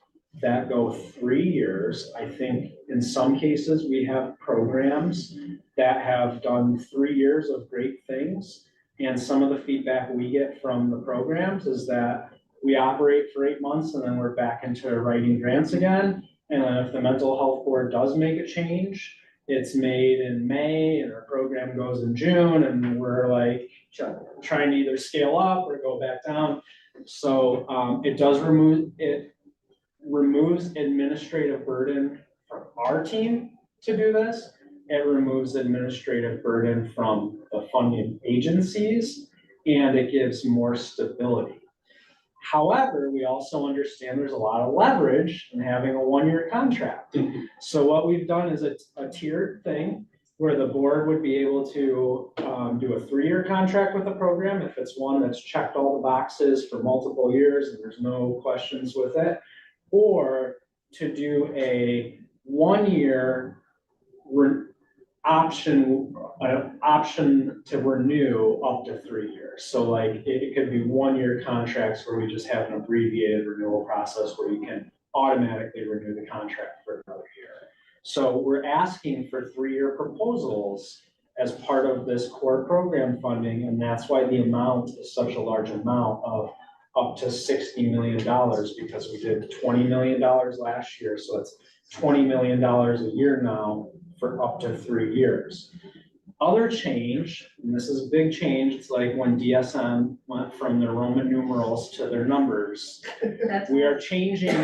that go 3 years. I think in some cases, we have programs that have done 3 years of great things. And some of the feedback we get from the programs is that we operate for 8 months and then we're back into writing grants again. And then if the mental health board does make a change, it's made in May and our program goes in June, and we're like trying to either scale up or go back down. So it removes administrative burden from our team to do this. It removes administrative burden from the funding agencies, and it gives more stability. However, we also understand there's a lot of leverage in having a 1-year contract. So what we've done is a tiered thing where the board would be able to do a 3-year contract with the program if it's one that's checked all the boxes for multiple years and there's no questions with it, or to do a 1-year option to renew up to 3 years. So like it could be 1-year contracts where we just have an abbreviated renewal process where you can automatically renew the contract for another year. So we're asking for 3-year proposals as part of this core program funding, and that's why the amount is such a large amount of up to $60 million, because we did $20 million last year. So it's $20 million a year now for up to 3 years. Other change, and this is a big change, it's like when DSM went from their Roman numerals to their numbers. We are changing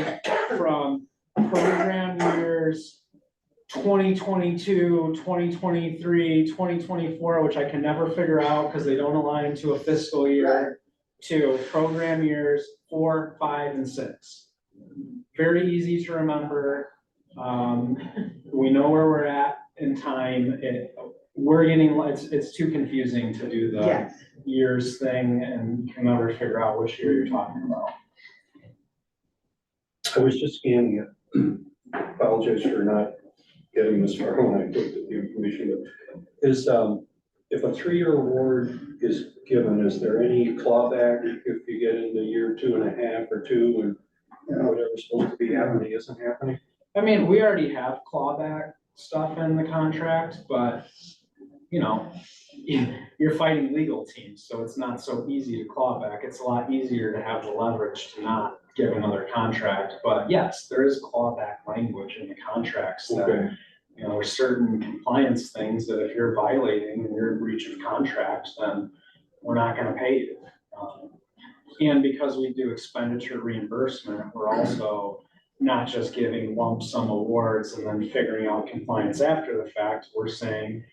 from program years 2022, 2023, 2024, which I can never figure out because they don't align to a fiscal year, to program years 4, 5, and 6. Very easy to remember. We know where we're at in time. It's too confusing to do the years thing and can never figure out which year you're talking about. I was just scanning it. Apologize for not getting this far when I looked at the information, but is, if a 3-year award is given, is there any clawback if you get into year 2.5 or 2 and whatever's supposed to be happening isn't happening? I mean, we already have clawback stuff in the contract, but, you know, you're fighting legal teams, so it's not so easy to claw back. It's a lot easier to have the leverage to not give another contract. But yes, there is clawback language in the contracts that, Okay, you know, there's certain compliance things that if you're violating and you're in breach of contract, then we're not gonna pay you. And because we do expenditure reimbursement, we're also not just giving lump sum awards and then figuring out compliance after the fact. We're saying,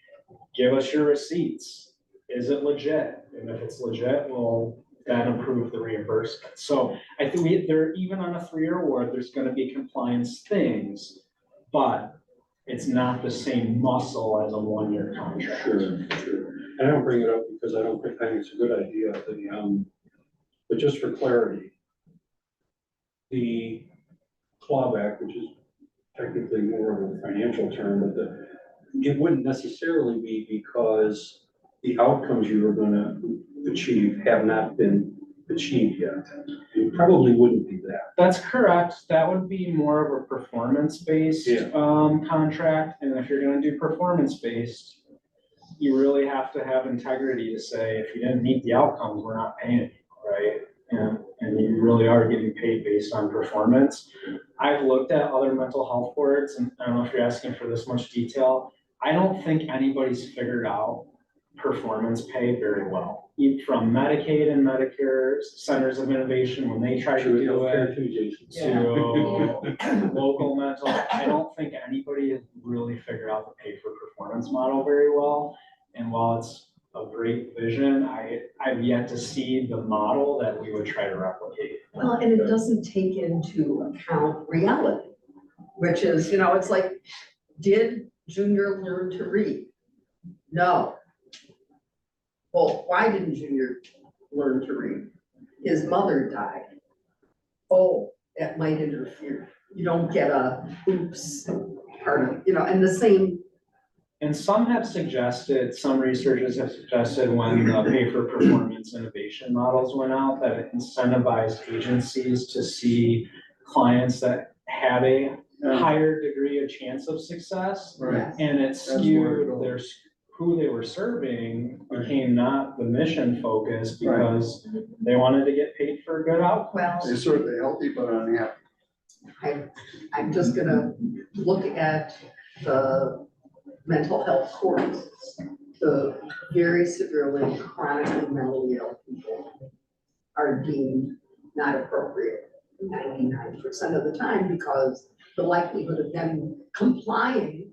give us your receipts. Is it legit? And if it's legit, we'll then approve the reimbursement. So I think there, even on a 3-year award, there's gonna be compliance things, but it's not the same muscle as a 1-year contract. sure. And I don't bring it up because I think it's a good idea, but just for clarity, the clawback, which is technically more of a financial term, but it wouldn't necessarily be because the outcomes you were gonna achieve have not been achieved yet. It probably wouldn't be that. That's correct. That would be more of a performance-based Yeah. Contract. And if you're gonna do performance-based, you really have to have integrity to say, if you didn't meet the outcomes, we're not paying you, right? And you really are getting paid based on performance. I've looked at other mental health boards, and I don't know if you're asking for this much detail. I don't think anybody's figured out performance pay very well. From Medicaid and Medicare Centers of Innovation, when they try to do Healthcare it, too, Jason. to local mental, I don't think anybody has really figured out the pay for performance model very well. And while it's a great vision, I've yet to see the model that we would try to replicate. Well, and it doesn't take into account reality, which is, you know, it's like, did Junior learn to read? No. Well, why didn't Junior learn to read? His mother died. Oh, that might interfere. You don't get a oops part of, you know, and the same. And some researchers have suggested when the pay for performance innovation models went out, that it incentivized agencies to see clients that had a higher degree of chance of success. Right. And it where it skewed goes. who they were serving became not the mission focus because they wanted to get paid for a good outcome. Well, They serve the healthy but unhappy. I'm just gonna look at the mental health courts. The very severely chronically mentally ill people are deemed not appropriate 99% of the time because the likelihood of them complying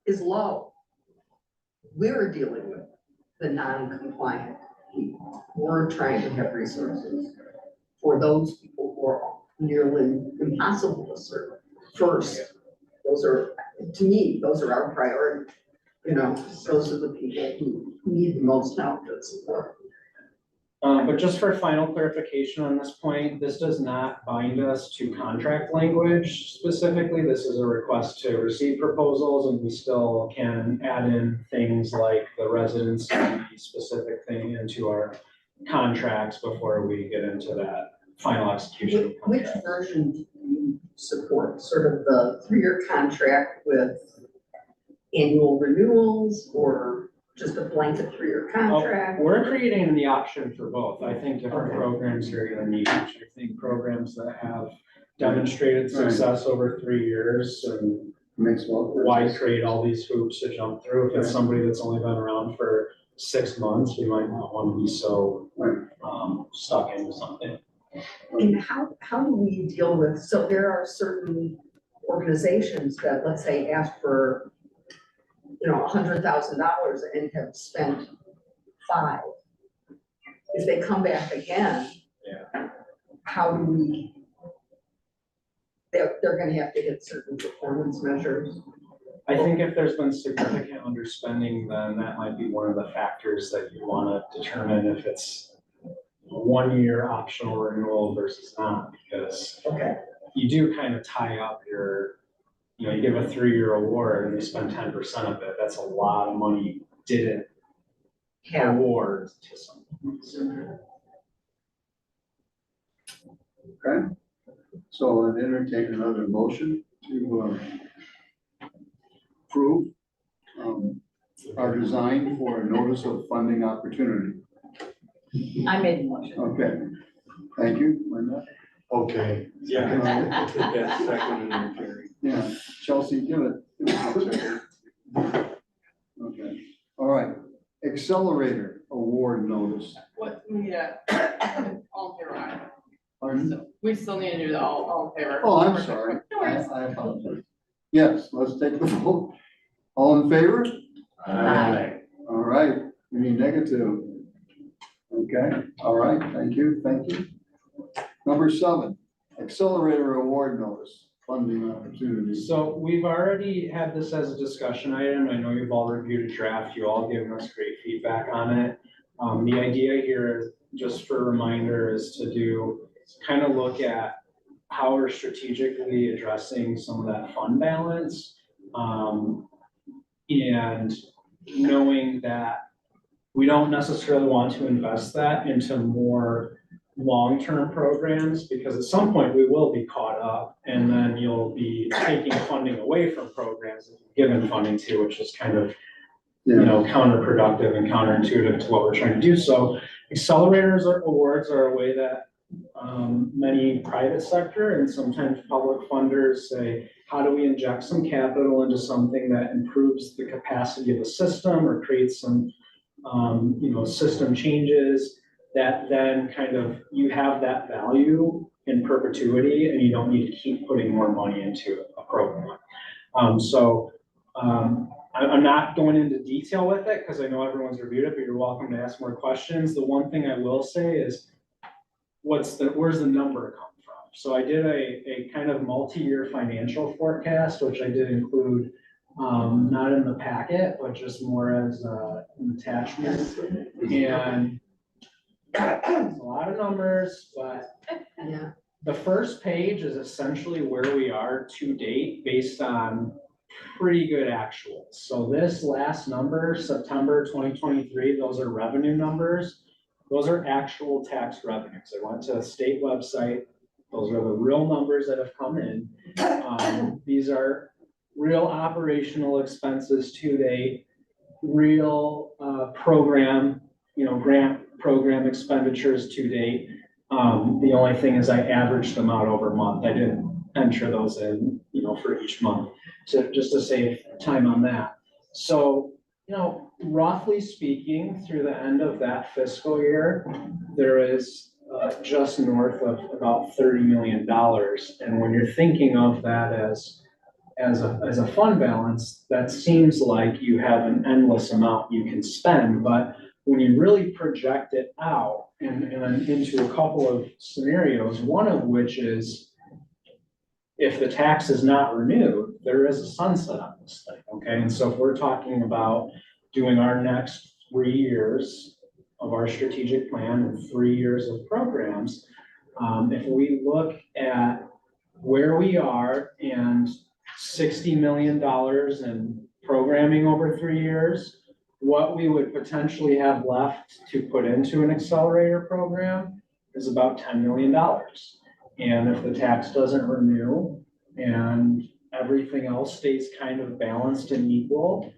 is low. We're dealing with the non-compliant people. We're trying to have resources for those people who are nearly impossible to serve. First, those are, to me, those are our priority. You know, those are the people who need the most help and support. But just for final clarification on this point, this does not bind us to contract language specifically. This is a request to receive proposals, and we still can add in things like the residency specific thing into our contracts before we get into that final execution. of Which contracts. version do you support? Sort of the 3-year contract with annual renewals or just a blanket 3-year contract? We're creating the option for both. I think different programs are gonna need each. I think programs that have demonstrated success over 3 years, and Makes well. why create all these hoops to jump through? If it's somebody that's only been around for 6 months, we might not want to be so stuck into something. And how do we deal with, so there are certain organizations that, let's say, ask for, you know, $100,000 and have spent 5. If they come back again. How do we, they're gonna have to hit certain performance measures. I think if there's been significant underspending, then that might be one of the factors that you wanna determine if it's a 1-year optional renewal versus not, because Okay. you do kind of tie up your you know, you give a 3-year award and they spend 10% of it, that's a lot of money didn't award to someone. Okay, so I'd entertain another motion to approve our design for a notice of funding opportunity. I made the motion. Okay, thank you, Linda. Okay. Yeah. That's second and Terry. Yeah, Chelsea, give it. Okay, all right, accelerator award notice. What, yeah, all in favor, aye. Pardon? So we still need to do the all in favor. Oh, I'm sorry. No worries. I apologize. Yes, let's take the vote. All in favor? Aye. All right, any negative? Okay, all right, thank you, thank you. Number 7, accelerator award notice, funding opportunities. So we've already had this as a discussion item. I know you've all reviewed a draft. You all given us great feedback on it. The idea here, just for a reminder, is to kind of look at how we're strategically addressing some of that fund balance. And knowing that we don't necessarily want to invest that into more long-term programs, because at some point we will be caught up and then you'll be taking funding away from programs that you've given funding to, which is kind of, you know, counterproductive and counterintuitive to what we're trying to do. So accelerators or awards are a way that many private sector and sometimes public funders say, how do we inject some capital into something that improves the capacity of a system or creates some you know, system changes that then kind of, you have that value in perpetuity and you don't need to keep putting more money into a program. I'm not going into detail with it because I know everyone's reviewed it, but you're welcome to ask more questions. The one thing I will say is, where's the number come from? So I did a kind of multi-year financial forecast, which I did include not in the packet, but just more as an attachment. And it's a lot of numbers, but Yeah. the first page is essentially where we are to date based on pretty good actuals. So this last number, September 2023, those are revenue numbers. Those are actual tax revenues. I went to a state website. Those are the real numbers that have come in. These are real operational expenses to date, real program, you know, grant program expenditures to date. The only thing is I averaged them out over a month. I didn't enter those in, you know, for each month. So just to save time on that. So, you know, roughly speaking, through the end of that fiscal year, there is just north of about $30 million. And when you're thinking of that as a fund balance, that seems like you have an endless amount you can spend. But when you really project it out and into a couple of scenarios, one of which is if the tax is not renewed, there is a sunset on this thing, okay? And so if we're talking about doing our next 3 years of our strategic plan and 3 years of programs, if we look at where we are and $60 million in programming over 3 years, what we would potentially have left to put into an accelerator program is about $10 million. And if the tax doesn't renew and everything else stays kind of balanced and equal,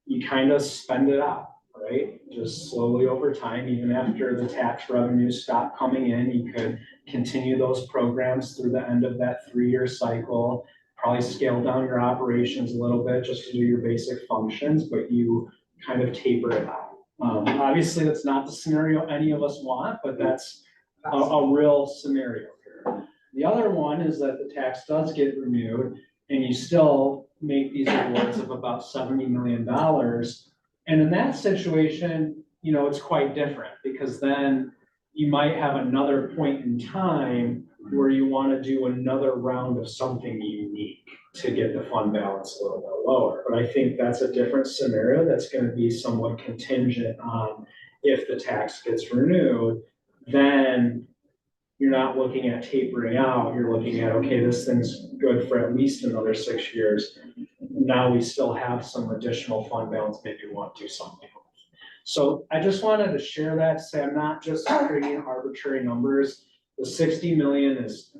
you kind of spend it out, right? Just slowly over time, even after the tax revenues stop coming in, you could continue those programs through the end of that 3-year cycle, probably scale down your operations a little bit just to do your basic functions, but you kind of taper it out. Obviously, that's not the scenario any of us want, but that's a real scenario here. The other one is that the tax does get renewed and you still make these awards of about $70 million. And in that situation, you know, it's quite different because then you might have another point in time where you want to do another round of something unique to get the fund balance a little bit lower. But I think that's a different scenario that's going to be somewhat contingent on if the tax gets renewed, then you're not looking at tapering out, you're looking at, okay, this thing's good for at least another 6 years. Now we still have some additional fund balance, maybe we want to do something. So I just wanted to share that, say I'm not just creating arbitrary numbers. The 60 million is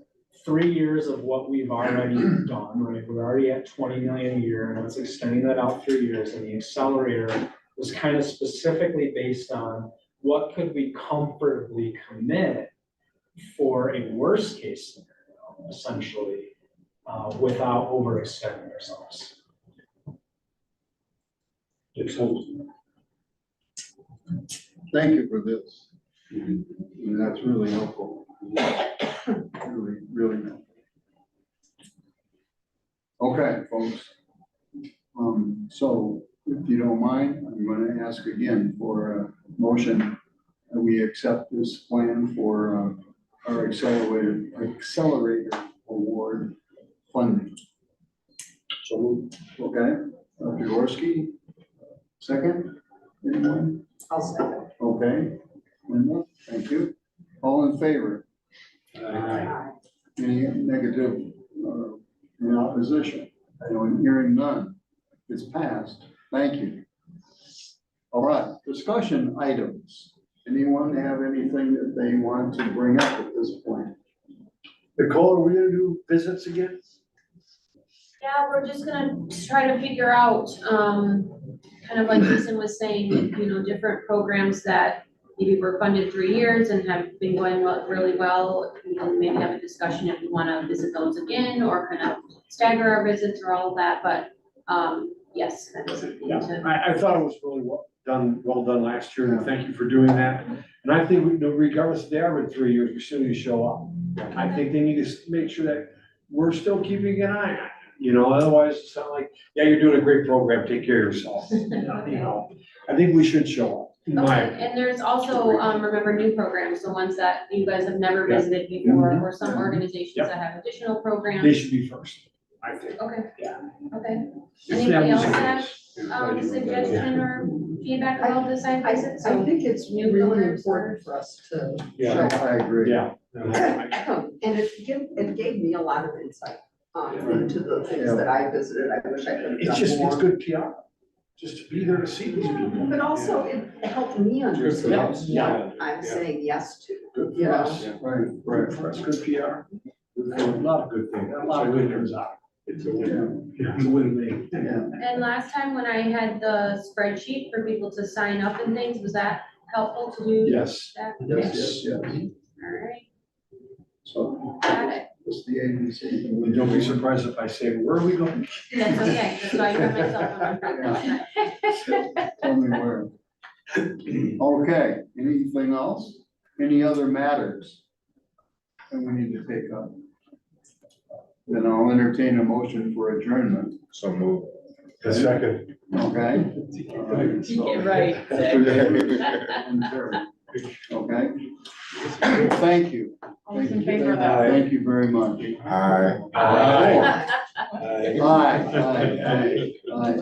3 years of what we've already done, right? We're already at 20 million a year, and it's extending that out 3 years, and the accelerator was kind of specifically based on what could we comfortably commit for a worst case scenario, essentially, without overextending ourselves. Thank you for this. And that's really helpful. Really, really helpful. Okay, folks. So if you don't mind, I'm gonna ask again for a motion that we accept this plan for our accelerator award funding. So, okay, Dr. Gorski, second, anyone? I'll second. Okay, Linda, thank you. All in favor? Aye. Any negative, in opposition? I don't hearing none. It's passed. Thank you. All right, discussion items. Anyone have anything that they want to bring up at this point? Nicole, are we gonna do visits again? Yeah, we're just gonna try to figure out, kind of like Jason was saying, different programs that maybe were funded 3 years and have been going really well. Maybe have a discussion if we wanna visit those again, or kind of stagger our visits or all of that, but, yes, that is something to. I thought it was really well done last year, and thank you for doing that. And I think, regardless if they are in 3 years, we still need to show up. I think they need to make sure that we're still keeping an eye on it, otherwise it's not like, yeah, you're doing a great program, take care of yourself. I think we should show up, in my Okay, opinion. and there's also, remember, new programs, the ones that you guys have never visited before, or some organizations that have additional They programs. should be first, I think. Okay. Yeah. Okay. If Anybody that was else the have, case. suggestion or feedback about the side visits? I think it's New really programs important for us to Yeah. show I agree. Yeah. And it gave me a lot of insight into the things that I visited. I wish I could have It's done more. it's good PR, just to be there to see these people. But also it helped me understand Yeah. what I'm saying yes to. Good You for know? us, right, for us, good PR. A lot of good things, a lot of good comes out. It's a win. It's a win-win. Yeah. And last time when I had the spreadsheet for people to sign up and things, was that helpful to do? Yes. That? Yes. Alright, So, got it. it's the agency. And don't be surprised if I say, where are we going? That's okay, that's why I got myself on my. Tell me where. Okay, anything else? Any other matters that we need to take up? Then I'll entertain a motion for adjournment, So move. A second. okay? Get right. Okay? Thank you. All those in favor of that? Thank you very much. Aye. Aye. Aye. Aye.